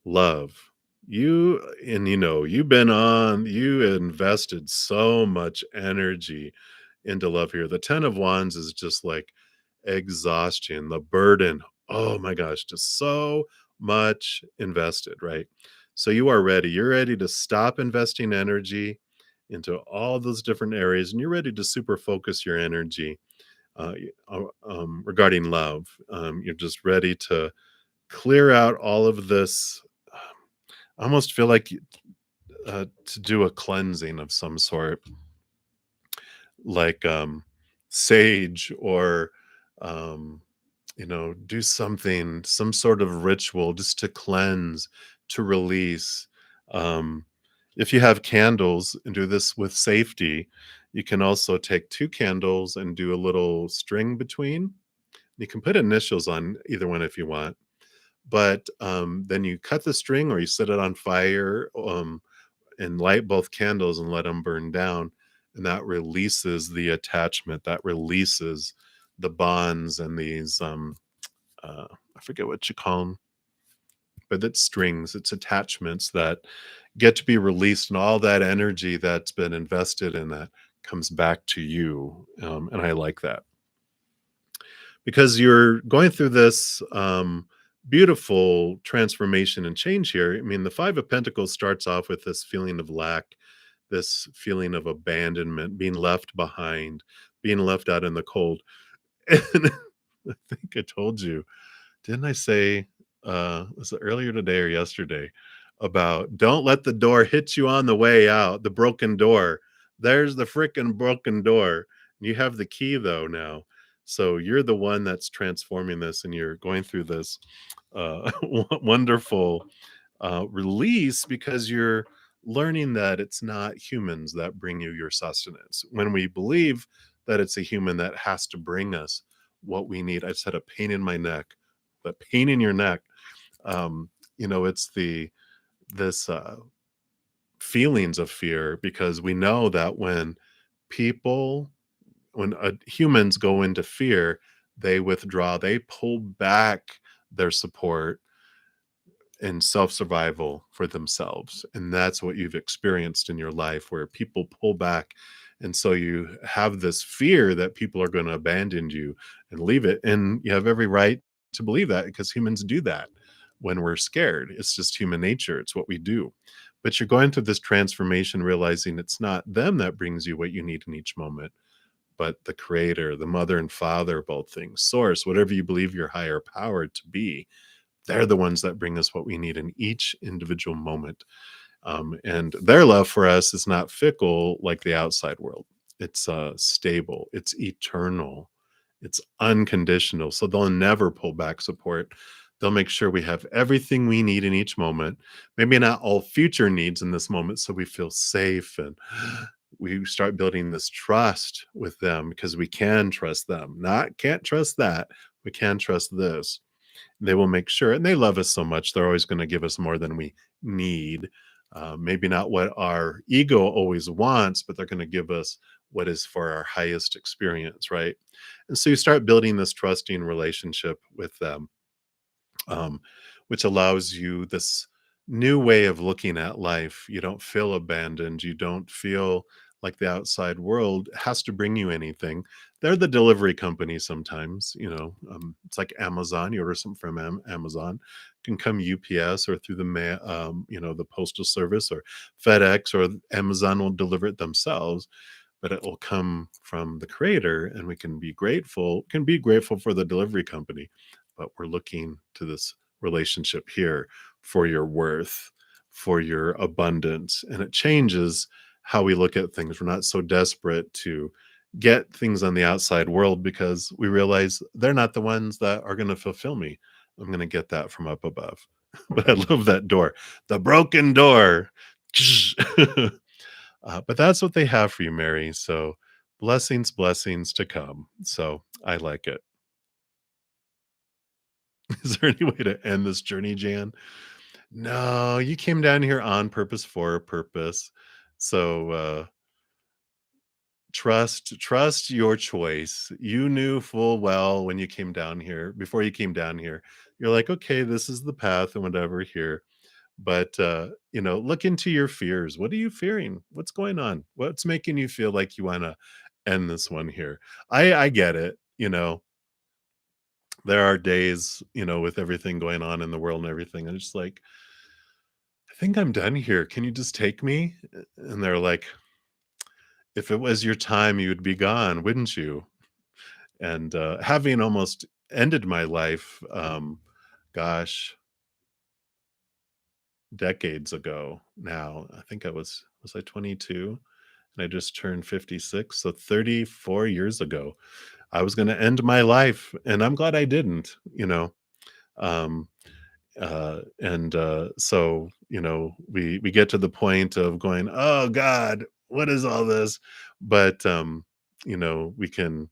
love. You invested so much energy into love here. The 10 of Wands is just like exhaustion, the burden. Oh my gosh, just so much invested, right? So you are ready. You're ready to stop investing energy into all those different areas, and you're ready to super focus your energy regarding love. You're just ready to clear out all of this. I almost feel like to do a cleansing of some sort, like sage or um, do something, some sort of ritual just to cleanse, to release. Um, if you have candles and do this with safety, you can also take 2 candles and do a little string between. You can put initials on either one if you want, but then you cut the string or you set it on fire and light both candles and let them burn down. And that releases the attachment, that releases the bonds and these, I forget what you call them, but it's strings, it's attachments that get to be released, and all that energy that's been invested in that comes back to you. And I like that because you're going through this beautiful transformation and change here. I mean, the 5 of Pentacles starts off with this feeling of lack, this feeling of abandonment, being left behind, being left out in the cold. And I think I told you, didn't I say, was it earlier today or yesterday, about don't let the door hit you on the way out, the broken door. There's the freaking broken door. You have the key though now. So you're the one that's transforming this, and you're going through this wonderful release because you're learning that it's not humans that bring you your sustenance. When we believe that it's a human that has to bring us what we need, I just had a pain in my neck. The pain in your neck. It's this feelings of fear, because we know that humans go into fear, they withdraw, they pull back their support and self-survival for themselves. And that's what you've experienced in your life, where people pull back. And so you have this fear that people are going to abandon you and leave it. And you have every right to believe that, because humans do that when we're scared. It's just human nature. It's what we do. But you're going through this transformation, realizing it's not them that brings you what you need in each moment, but the creator, the mother and father, both things, source, whatever you believe your higher power to be. They're the ones that bring us what we need in each individual moment. And their love for us is not fickle like the outside world. It's stable, it's eternal, it's unconditional. So they'll never pull back support. They'll make sure we have everything we need in each moment, maybe not all future needs in this moment, so we feel safe, and we start building this trust with them, because we can trust them. Not can't trust that. We can trust this. They will make sure, and they love us so much, they're always going to give us more than we need. Maybe not what our ego always wants, but they're going to give us what is for our highest experience, right? And so you start building this trusting relationship with them, um, which allows you this new way of looking at life. You don't feel abandoned. You don't feel like the outside world has to bring you anything. They're the delivery company sometimes. It's like Amazon. You order something from Amazon, it can come UPS or through the mail, the postal service or FedEx, or Amazon will deliver it themselves. But it will come from the creator, and we can be grateful. Can be grateful for the delivery company, but we're looking to this relationship here for your worth, for your abundance. And it changes how we look at things. We're not so desperate to get things on the outside world because we realize they're not the ones that are going to fulfill me. I'm going to get that from up above. But I love that door, the broken door. But that's what they have for you, Mary. So blessings, blessings to come. So I like it. Is there any way to end this journey, Jan? No, you came down here on purpose for a purpose. So trust your choice. You knew full well when you came down here, before you came down here, you're like, okay, this is the path and whatever here. But look into your fears. What are you fearing? What's going on? What's making you feel like you want to end this one here? I get it. There are days, with everything going on in the world and everything. I'm just like, I think I'm done here. Can you just take me? And they're like, if it was your time, you would be gone, wouldn't you? And having almost ended my life, gosh, decades ago now. I think was I 22? And I just turned 56. So 34 years ago, I was going to end my life. And I'm glad I didn't, Um, so we get to the point of going, oh God, what is all this? But we can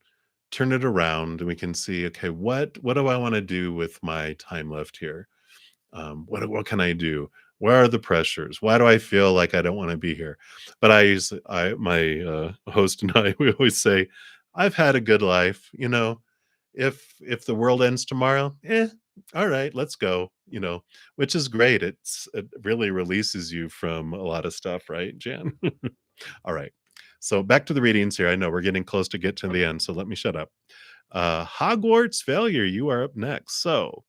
turn it around and we can see, okay, what do I want to do with my time left here? What can I do? Where are the pressures? Why do I feel like I don't want to be here? But my host and I, we always say, I've had a good life. If the world ends tomorrow, all right, let's go. Which is great. It really releases you from a lot of stuff, right, Jan? All right. So back to the readings here. I know we're getting close to get to the end, so let me shut up. Hogwarts failure. You are up next. So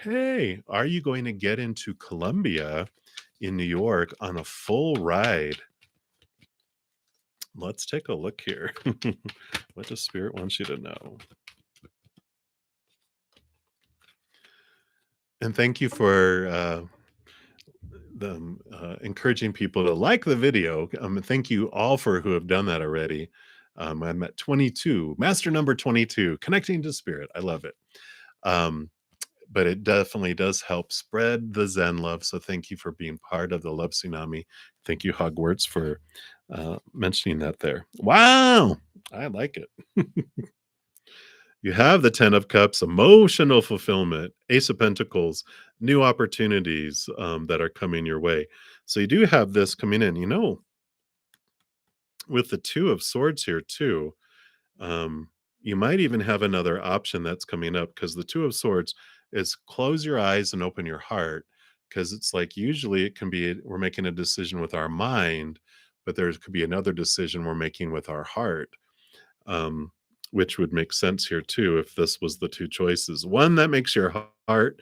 hey, are you going to get into Columbia in New York on a full ride? Let's take a look here. What does Spirit want you to know? And thank you for them encouraging people to like the video. Thank you all for who have done that already. I'm at 22, master number 22, connecting to Spirit. I love it. But it definitely does help spread the Zen love. So thank you for being part of the Love Tsunami. Thank you, Hogwarts, for mentioning that there. Wow, I like it. You have the 10 of Cups, emotional fulfillment, Ace of Pentacles, new opportunities that are coming your way. So you do have this coming in, with the 2 of Swords here too. You might even have another option that's coming up because the 2 of Swords is close your eyes and open your heart, because it's like usually it can be we're making a decision with our mind, but there could be another decision we're making with our heart, which would make sense here too if this was the 2 choices. One that makes your heart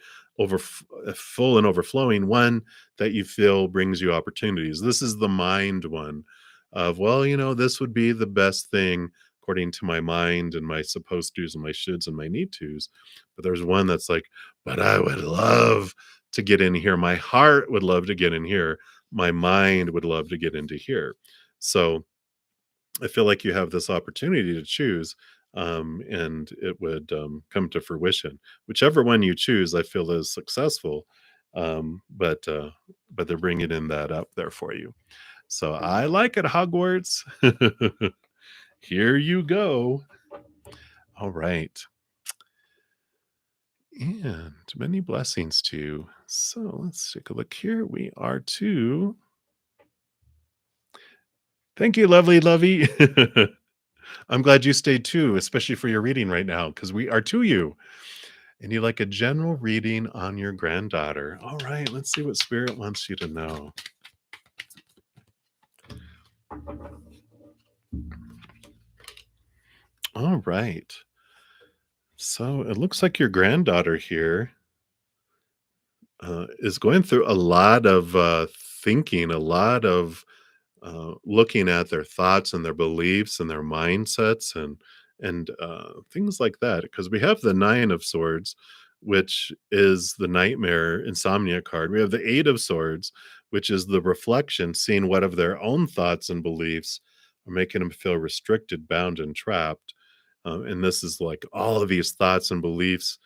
full and overflowing, one that you feel brings you opportunities. This is the mind one of, well, this would be the best thing according to my mind and my supposed to's and my shoulds and my need to's. But there's one that's like, but I would love to get in here. My heart would love to get in here. My mind would love to get into here. So I feel like you have this opportunity to choose, and it would come to fruition. Whichever one you choose, I feel is successful. But they're bringing in that up there for you. So I like it, Hogwarts. Here you go. All right. And many blessings to you. So let's take a look here. We are to. Thank you, lovely, lovey. I'm glad you stayed too, especially for your reading right now, because we are to you. And you like a general reading on your granddaughter. All right, let's see what Spirit wants you to know. All right. So it looks like your granddaughter here is going through a lot of thinking, a lot of looking at their thoughts and their beliefs and their mindsets and things like that. Because we have the 9 of Swords, which is the nightmare insomnia card. We have the Eight of Swords, which is the reflection, seeing what of their own thoughts and beliefs are making them feel restricted, bound, and trapped. And this is like all of these thoughts and beliefs,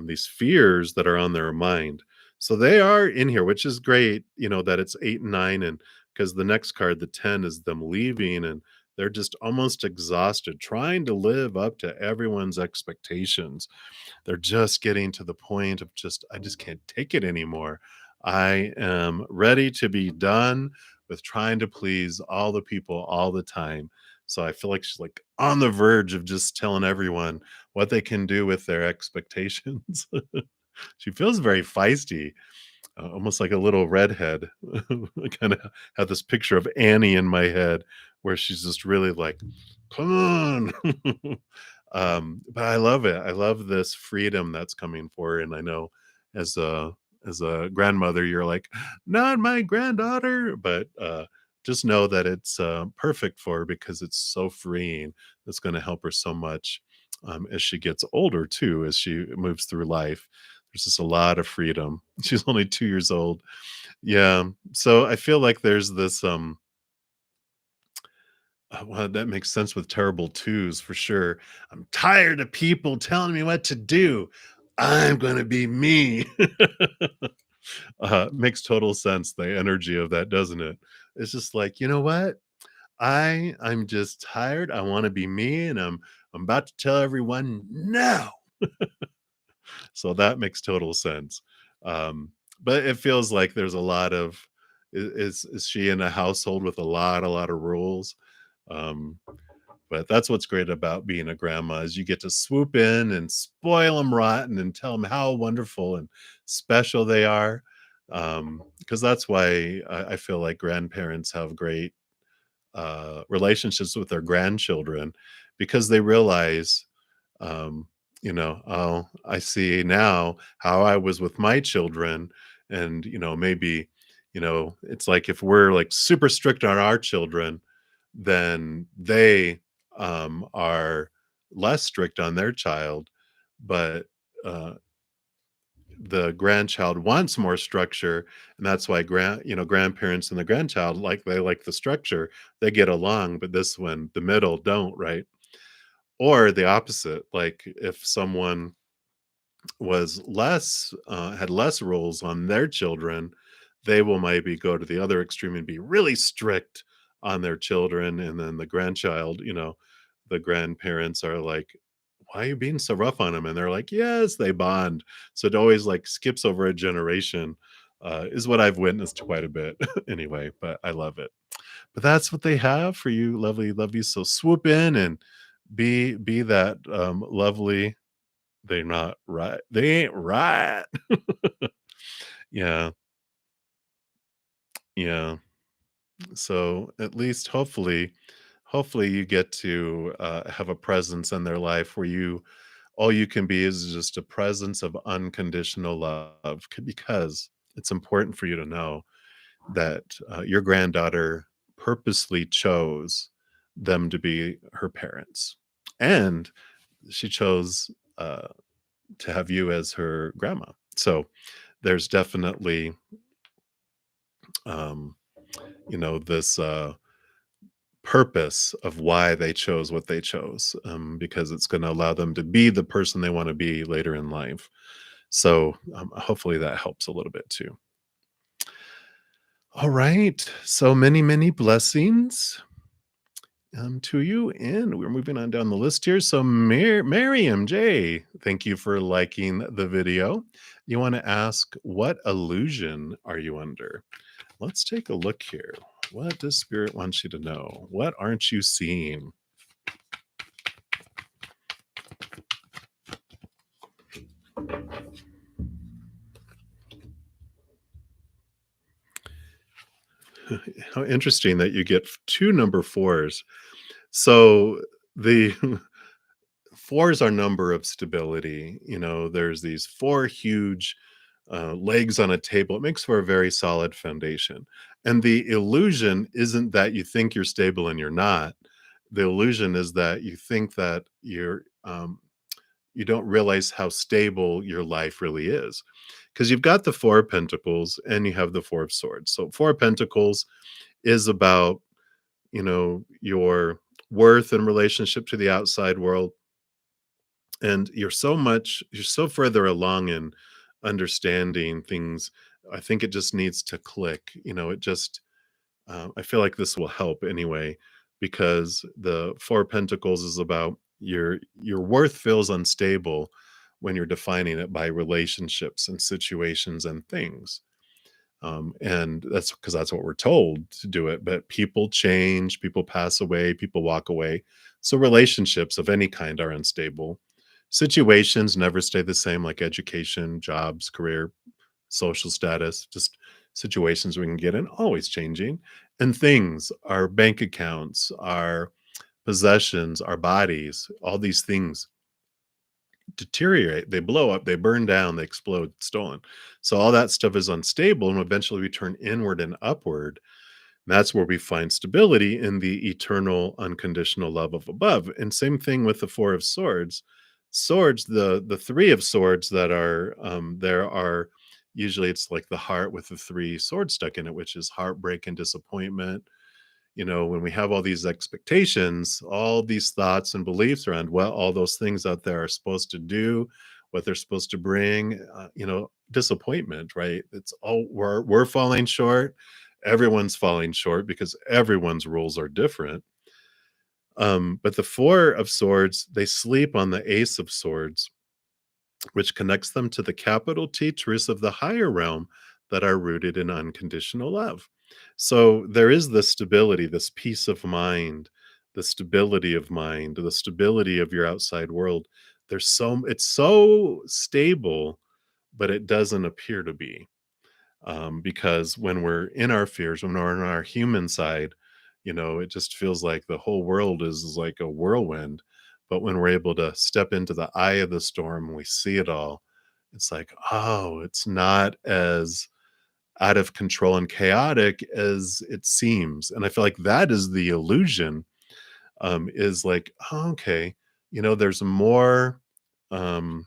these fears that are on their mind. So they are in here, which is great, that it's 8 and 9. And because the next card, the 10, is them leaving, and they're just almost exhausted, trying to live up to everyone's expectations. They're just getting to the point of I just can't take it anymore. I am ready to be done with trying to please all the people all the time. So I feel like she's like on the verge of just telling everyone what they can do with their expectations. She feels very feisty, almost like a little redhead. I kind of have this picture of Annie in my head where she's just really like, come on. But I love it. I love this freedom that's coming forward. And I know as a grandmother, you're like, not my granddaughter, but just know that it's perfect for her because it's so freeing. It's going to help her so much as she gets older too, as she moves through life. There's just a lot of freedom. She's only 2 years old. Yeah. So I feel like there's this well, that makes sense with terrible twos for sure. I'm tired of people telling me what to do. I'm gonna be me. Makes total sense, the energy of that, doesn't it? It's just like, you know what? I'm just tired. I want to be me, and I'm about to tell everyone no. So that makes total sense. Um, but it feels like there's a lot of is she in a household with a lot of rules? Um, but that's what's great about being a grandma is you get to swoop in and spoil them rotten and tell them how wonderful and special they are. Because that's why I feel like grandparents have great relationships with their grandchildren because they realize, um, oh, I see now how I was with my children. And, maybe, it's like if we're like super strict on our children, then they are less strict on their child. But uh, the grandchild wants more structure, and that's why grandparents and the grandchild they like the structure. They get along, but this one, the middle, don't, right? Or the opposite, like if someone was less had less rules on their children, they will maybe go to the other extreme and be really strict on their children, and then the grandchild, the grandparents are like, why are you being so rough on them? And they're like, yes, they bond. So it always like skips over a generation, is what I've witnessed quite a bit. Anyway, but I love it. But that's what they have for you, lovely lovely. So swoop in and be that lovely. They're not right. They ain't right. Yeah, yeah. So at least hopefully you get to have a presence in their life where you all you can be is just a presence of unconditional love because it's important for you to know that your granddaughter purposely chose them to be her parents, and she chose to have you as her grandma. So there's definitely um, this purpose of why they chose what they chose, because it's going to allow them to be the person they want to be later in life. So hopefully that helps a little bit too. All right. So many blessings to you. And we're moving on down the list here. So Miriam J, thank you for liking the video. You want to ask, what illusion are you under? Let's take a look here. What does Spirit want you to know? What aren't you seeing? How interesting that you get two number fours. So the fours are number of stability. There's these four huge legs on a table. It makes for a very solid foundation. And the illusion isn't that you think you're stable and you're not. The illusion is that you think that you don't realize how stable your life really is. Because you've got the Four of Pentacles and you have the Four of Swords. So, Four of Pentacles is about, your worth in relationship to the outside world. And you're so further along in understanding things. I think it just needs to click. I feel like this will help anyway, because the Four of Pentacles is about your worth feels unstable when you're defining it by relationships and situations and things. And that's because that's what we're told to do it. But people change, people pass away, people walk away. So relationships of any kind are unstable. Situations never stay the same, like education, jobs, career, social status, just situations we can get in, always changing. And things, our bank accounts, our possessions, our bodies, all these things deteriorate, they blow up, they burn down, they explode, stolen. So all that stuff is unstable, and eventually we turn inward and upward. And that's where we find stability in the eternal, unconditional love of above. And same thing with the Four of Swords. Swords, the Three of Swords that are there are usually it's like the heart with the three swords stuck in it, which is heartbreak and disappointment. When we have all these expectations, all these thoughts and beliefs around what all those things out there are supposed to do, what they're supposed to bring, disappointment, right? It's all we're falling short. Everyone's falling short because everyone's rules are different. But the Four of Swords, they sleep on the Ace of Swords, which connects them to the capital T truths of the higher realm that are rooted in unconditional love. So there is this stability, this peace of mind, the stability of mind, the stability of your outside world. It's so stable, but it doesn't appear to be. Because when we're in our fears, when we're on our human side, it just feels like the whole world is like a whirlwind. But when we're able to step into the eye of the storm, we see it all. It's like, oh, it's not as out of control and chaotic as it seems. And I feel like that is the illusion, is like, oh, okay, there's more. Um,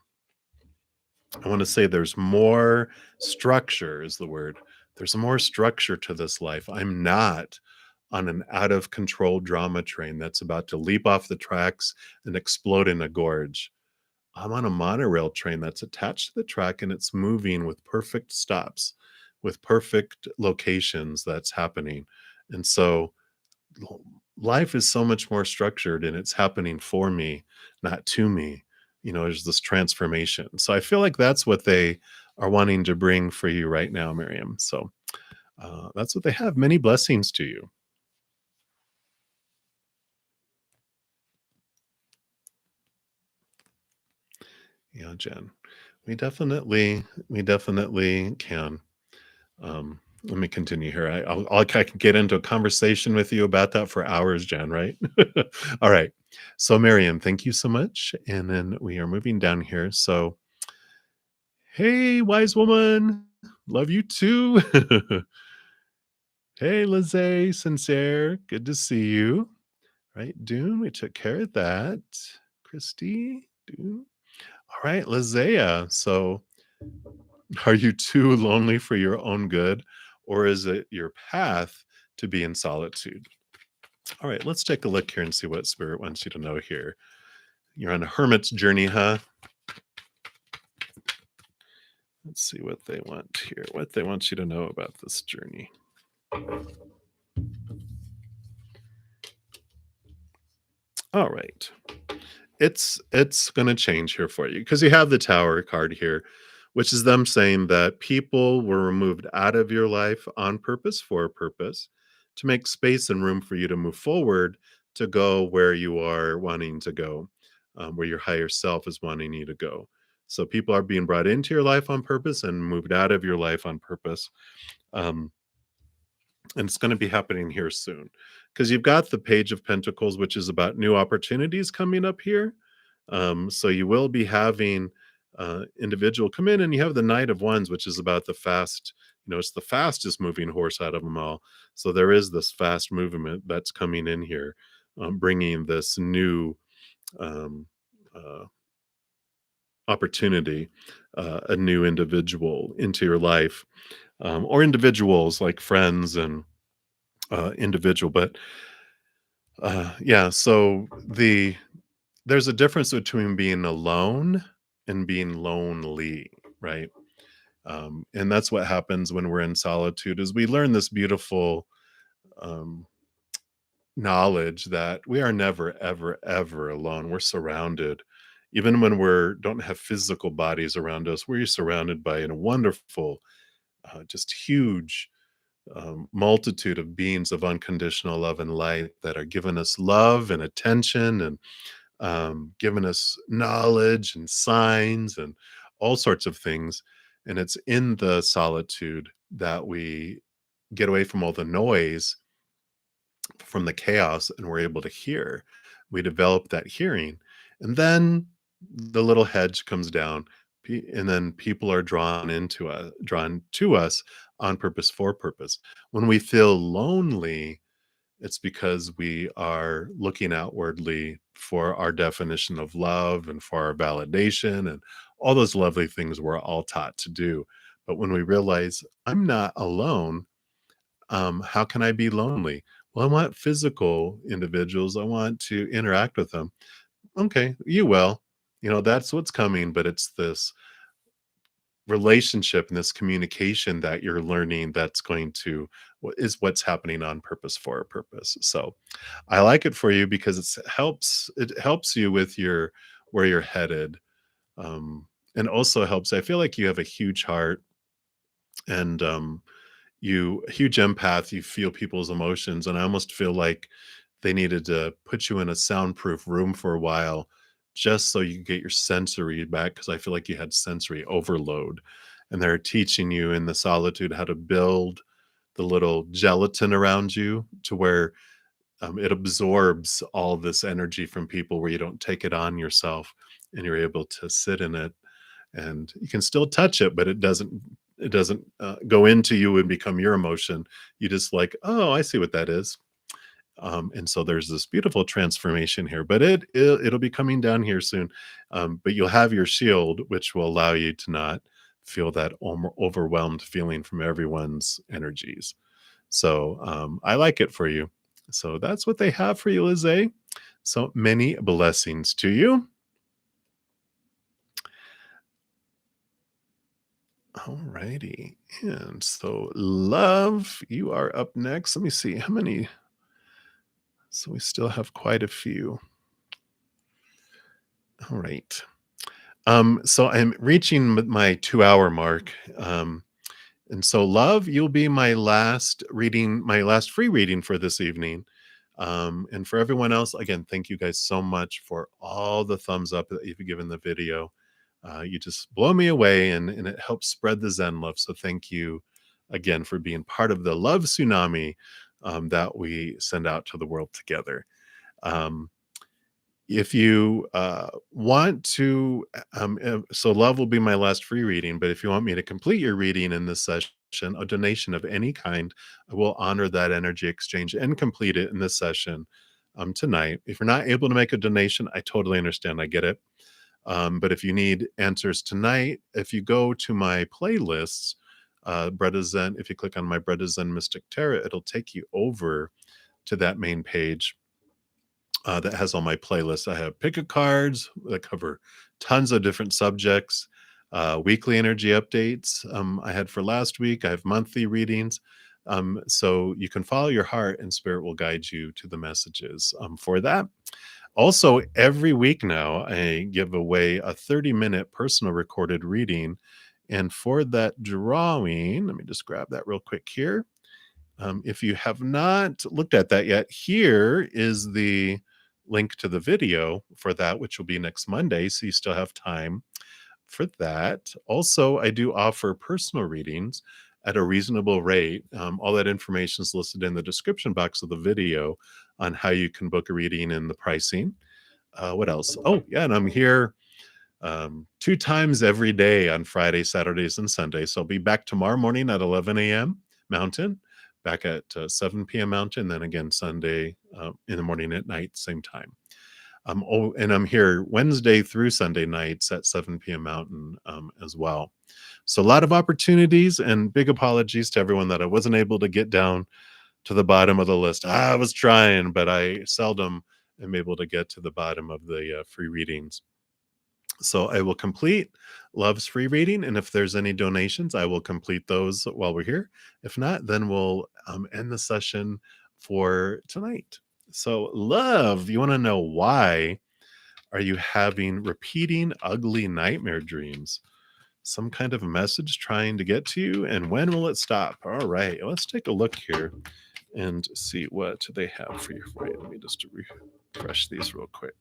I want to say there's more structure, is the word. There's more structure to this life. I'm not on an out of control drama train that's about to leap off the tracks and explode in a gorge. I'm on a monorail train that's attached to the track and it's moving with perfect stops, with perfect locations that's happening. And so life is so much more structured and it's happening for me, not to me. There's this transformation. So I feel like that's what they are wanting to bring for you right now, Miriam. So that's what they have. Many blessings to you. Yeah, Jen. We definitely can. Let me continue here. I can get into a conversation with you about that for hours, Jen, right? All right. So, Miriam, thank you so much. And then we are moving down here. So, hey, wise woman, love you too. Hey, Lizzie, sincere, good to see you. Right, Dune, we took care of that. Christy, Dune. All right, Lizea. So, are you too lonely for your own good, or is it your path to be in solitude? All right, let's take a look here and see what Spirit wants you to know here. You're on a hermit's journey, huh? Let's see what they want here, what they want you to know about this journey. All right. It's going to change here for you because you have the Tower card here, which is them saying that people were removed out of your life on purpose for a purpose to make space and room for you to move forward to go where you are wanting to go, where your higher self is wanting you to go. So people are being brought into your life on purpose and moved out of your life on purpose. Um, and it's going to be happening here soon because you've got the Page of Pentacles, which is about new opportunities coming up here. So you will be having individual come in, and you have the Knight of Wands, which is about the fast. It's the fastest moving horse out of them all. So there is this fast movement that's coming in here, bringing this new um, uh, opportunity, a new individual into your life, or individuals like friends and individual. But yeah, so there's a difference between being alone and being lonely, right? And that's what happens when we're in solitude is we learn this beautiful um, knowledge that we are never, ever, ever alone. We're surrounded. Even when we're don't have physical bodies around us, we're surrounded by a wonderful, just huge multitude of beings of unconditional love and light that are giving us love and attention and giving us knowledge and signs and all sorts of things. And it's in the solitude that we get away from all the noise, from the chaos, and we're able to hear. We develop that hearing. And then the little hedge comes down, and then people are drawn to us on purpose, for purpose. When we feel lonely, it's because we are looking outwardly for our definition of love and for our validation and all those lovely things we're all taught to do. But when we realize I'm not alone, how can I be lonely? Well, I want physical individuals. I want to interact with them. Okay, you will. That's what's coming, but it's this relationship and this communication that you're learning that's going to what is what's happening on purpose, for a purpose. So I like it for you because it helps you with your where you're headed. And also helps, I feel like you have a huge heart, and you a huge empath. You feel people's emotions, and I almost feel like they needed to put you in a soundproof room for a while just so you could get your sensory back, because I feel like you had sensory overload. And they're teaching you in the solitude how to build the little gelatin around you to where it absorbs all this energy from people, where you don't take it on yourself and you're able to sit in it, and you can still touch it, but it doesn't go into you and become your emotion. You just like, oh, I see what that is. And so there's this beautiful transformation here, but it'll be coming down here soon. But you'll have your shield, which will allow you to not feel that overwhelmed feeling from everyone's energies. So I like it for you. So that's what they have for you, Lizzie. So many blessings to you. All righty. And so, love, you are up next. Let me see how many. So, we still have quite a few. All right. So I'm reaching my 2 hour mark. And so, love, you'll be my last reading, my last free reading for this evening. And for everyone else, again, thank you guys so much for all the thumbs up that you've given the video. You just blow me away, and it helps spread the Zen love. So thank you again for being part of the love tsunami that we send out to the world together. Um, if you want to, so love will be my last free reading, but if you want me to complete your reading in this session, a donation of any kind, I will honor that energy exchange and complete it in this session tonight. If you're not able to make a donation, I totally understand. I get it. But if you need answers tonight, if you go to my playlists, bruddaZEN, if you click on my bruddaZEN Mystic Tarot, it'll take you over to that main page that has all my playlists. I have pick a cards that cover tons of different subjects, weekly energy updates I had for last week. I have monthly readings. So you can follow your heart, and spirit will guide you to the messages for that. Also, every week now, I give away a 30-minute personal recorded reading. And for that drawing, let me just grab that real quick here. If you have not looked at that yet, here is the link to the video for that, which will be next Monday. So you still have time for that. Also, I do offer personal readings at a reasonable rate. All that information is listed in the description box of the video on how you can book a reading and the pricing. What else? Oh, yeah, and I'm here 2 times every day on Friday, Saturdays, and Sundays. So I'll be back tomorrow morning at 11 a.m. Mountain, back at 7 p.m. Mountain, then again Sunday in the morning at night, same time. Oh, and I'm here Wednesday through Sunday nights at 7 p.m. Mountain as well. So a lot of opportunities, and big apologies to everyone that I wasn't able to get down to the bottom of the list. I was trying, but I seldom am able to get to the bottom of the free readings. So I will complete Love's free reading, and if there's any donations, I will complete those while we're here. If not, then we'll end the session for tonight. So, Love, you want to know why are you having repeating ugly nightmare dreams? Some kind of message trying to get to you, and when will it stop? All right, let's take a look here and see what they have for you. Wait, let me just refresh these real quick.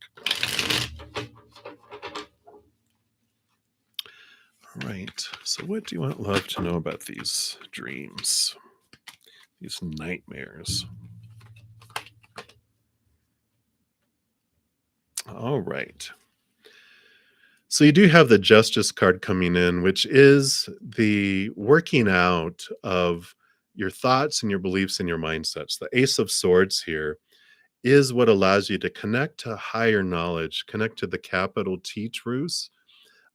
All right, so what do you want Love to know about these dreams, these nightmares? All right. So you do have the Justice card coming in, which is the working out of your thoughts and your beliefs and your mindsets. The Ace of Swords here is what allows you to connect to higher knowledge, connect to the capital T truths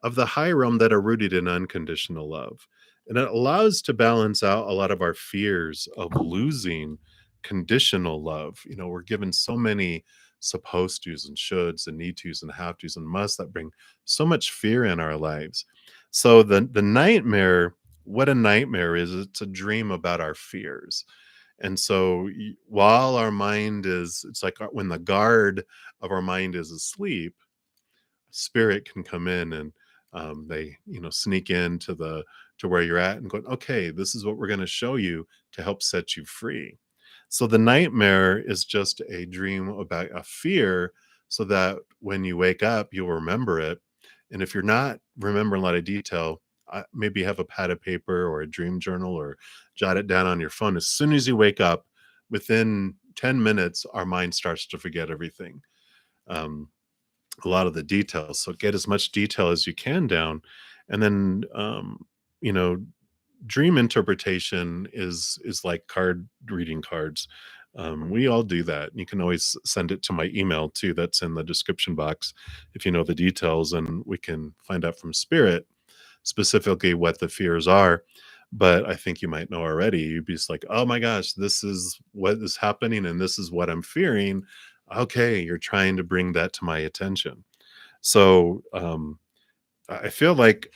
of the high realm that are rooted in unconditional love. And it allows to balance out a lot of our fears of losing conditional love. You know, we're given so many supposed to's and shoulds and need to's and have to's and musts that bring so much fear in our lives. So the nightmare, what a nightmare is, it's a dream about our fears. And so while our mind is, it's like when the guard of our mind is asleep, spirit can come in and they sneak into the to where you're at and go, okay, this is what we're going to show you to help set you free. So the nightmare is just a dream about a fear, so that when you wake up you'll remember it. And if you're not remembering a lot of detail, maybe have a pad of paper or a dream journal, or jot it down on your phone. As soon as you wake up, within 10 minutes our mind starts to forget everything, um, a lot of the details. So get as much detail as you can down, and then you know, dream interpretation is like card reading cards. We all do that. You can always send it to my email too. That's in the description box if you know the details, and we can find out from spirit specifically what the fears are. But I think you might know already. You'd be just like, oh my gosh, this is what is happening, and this is what I'm fearing. Okay, you're trying to bring that to my attention. So I feel like,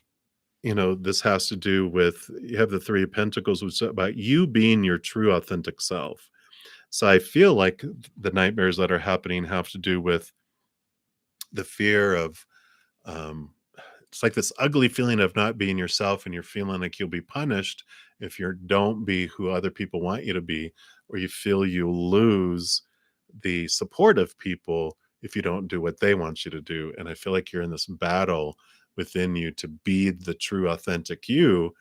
this has to do with, you have the Three of Pentacles, which is about you being your true authentic self. So I feel like the nightmares that are happening have to do with the fear of, um, it's like this ugly feeling of not being yourself, and you're feeling like you'll be punished if you don't be who other people want you to be, or you feel you lose the support of people if you don't do what they want you to do. And I feel like you're in this battle within you to be the true authentic you.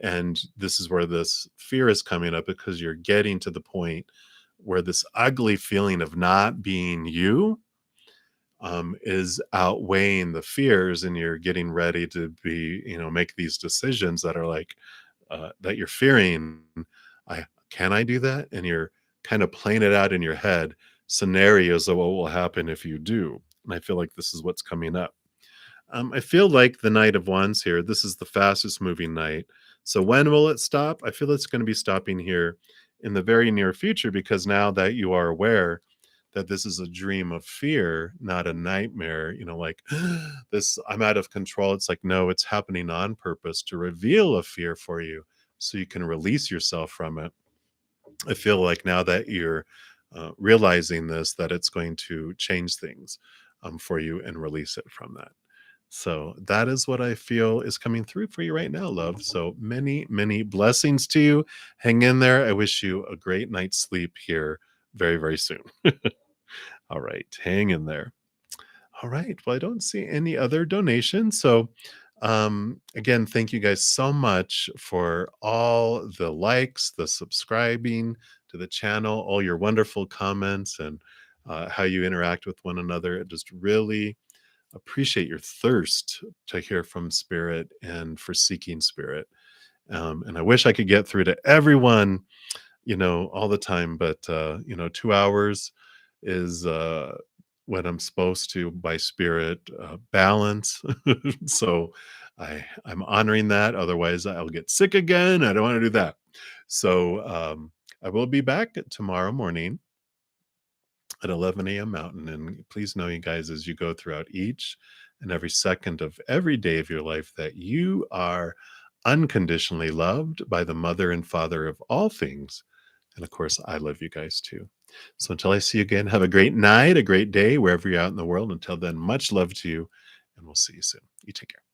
And this is where this fear is coming up, because you're getting to the point where this ugly feeling of not being you is outweighing the fears, and you're getting ready to be, make these decisions that are like, that you're fearing. Can I do that? And you're kind of playing it out in your head, scenarios of what will happen if you do. And I feel like this is what's coming up. I feel like the Knight of Wands here, this is the fastest moving knight. So when will it stop? I feel it's going to be stopping here in the very near future, because now that you are aware that this is a dream of fear, not a nightmare, like this, I'm out of control. It's like, no, it's happening on purpose to reveal a fear for you so you can release yourself from it. I feel like now that you're realizing this, that it's going to change things for you and release it from that. So that is what I feel is coming through for you right now, love. So many, many blessings to you. Hang in there. I wish you a great night's sleep here very, very soon. All right, hang in there. All right. Well, I don't see any other donations. So, again, thank you guys so much for all the likes, the subscribing to the channel, all your wonderful comments, and how you interact with one another. I just really appreciate your thirst to hear from spirit and for seeking spirit. And I wish I could get through to everyone, all the time, but 2 hours is when I'm supposed to by spirit, balance. So I'm honoring that. Otherwise, I'll get sick again. I don't want to do that. So I will be back tomorrow morning at 11 a.m. Mountain. And please know, you guys, as you go throughout each and every second of every day of your life, that you are unconditionally loved by the mother and father of all things. And of course, I love you guys too. So until I see you again, have a great night, a great day, wherever you're out in the world. Until then, much love to you, and we'll see you soon. You take care.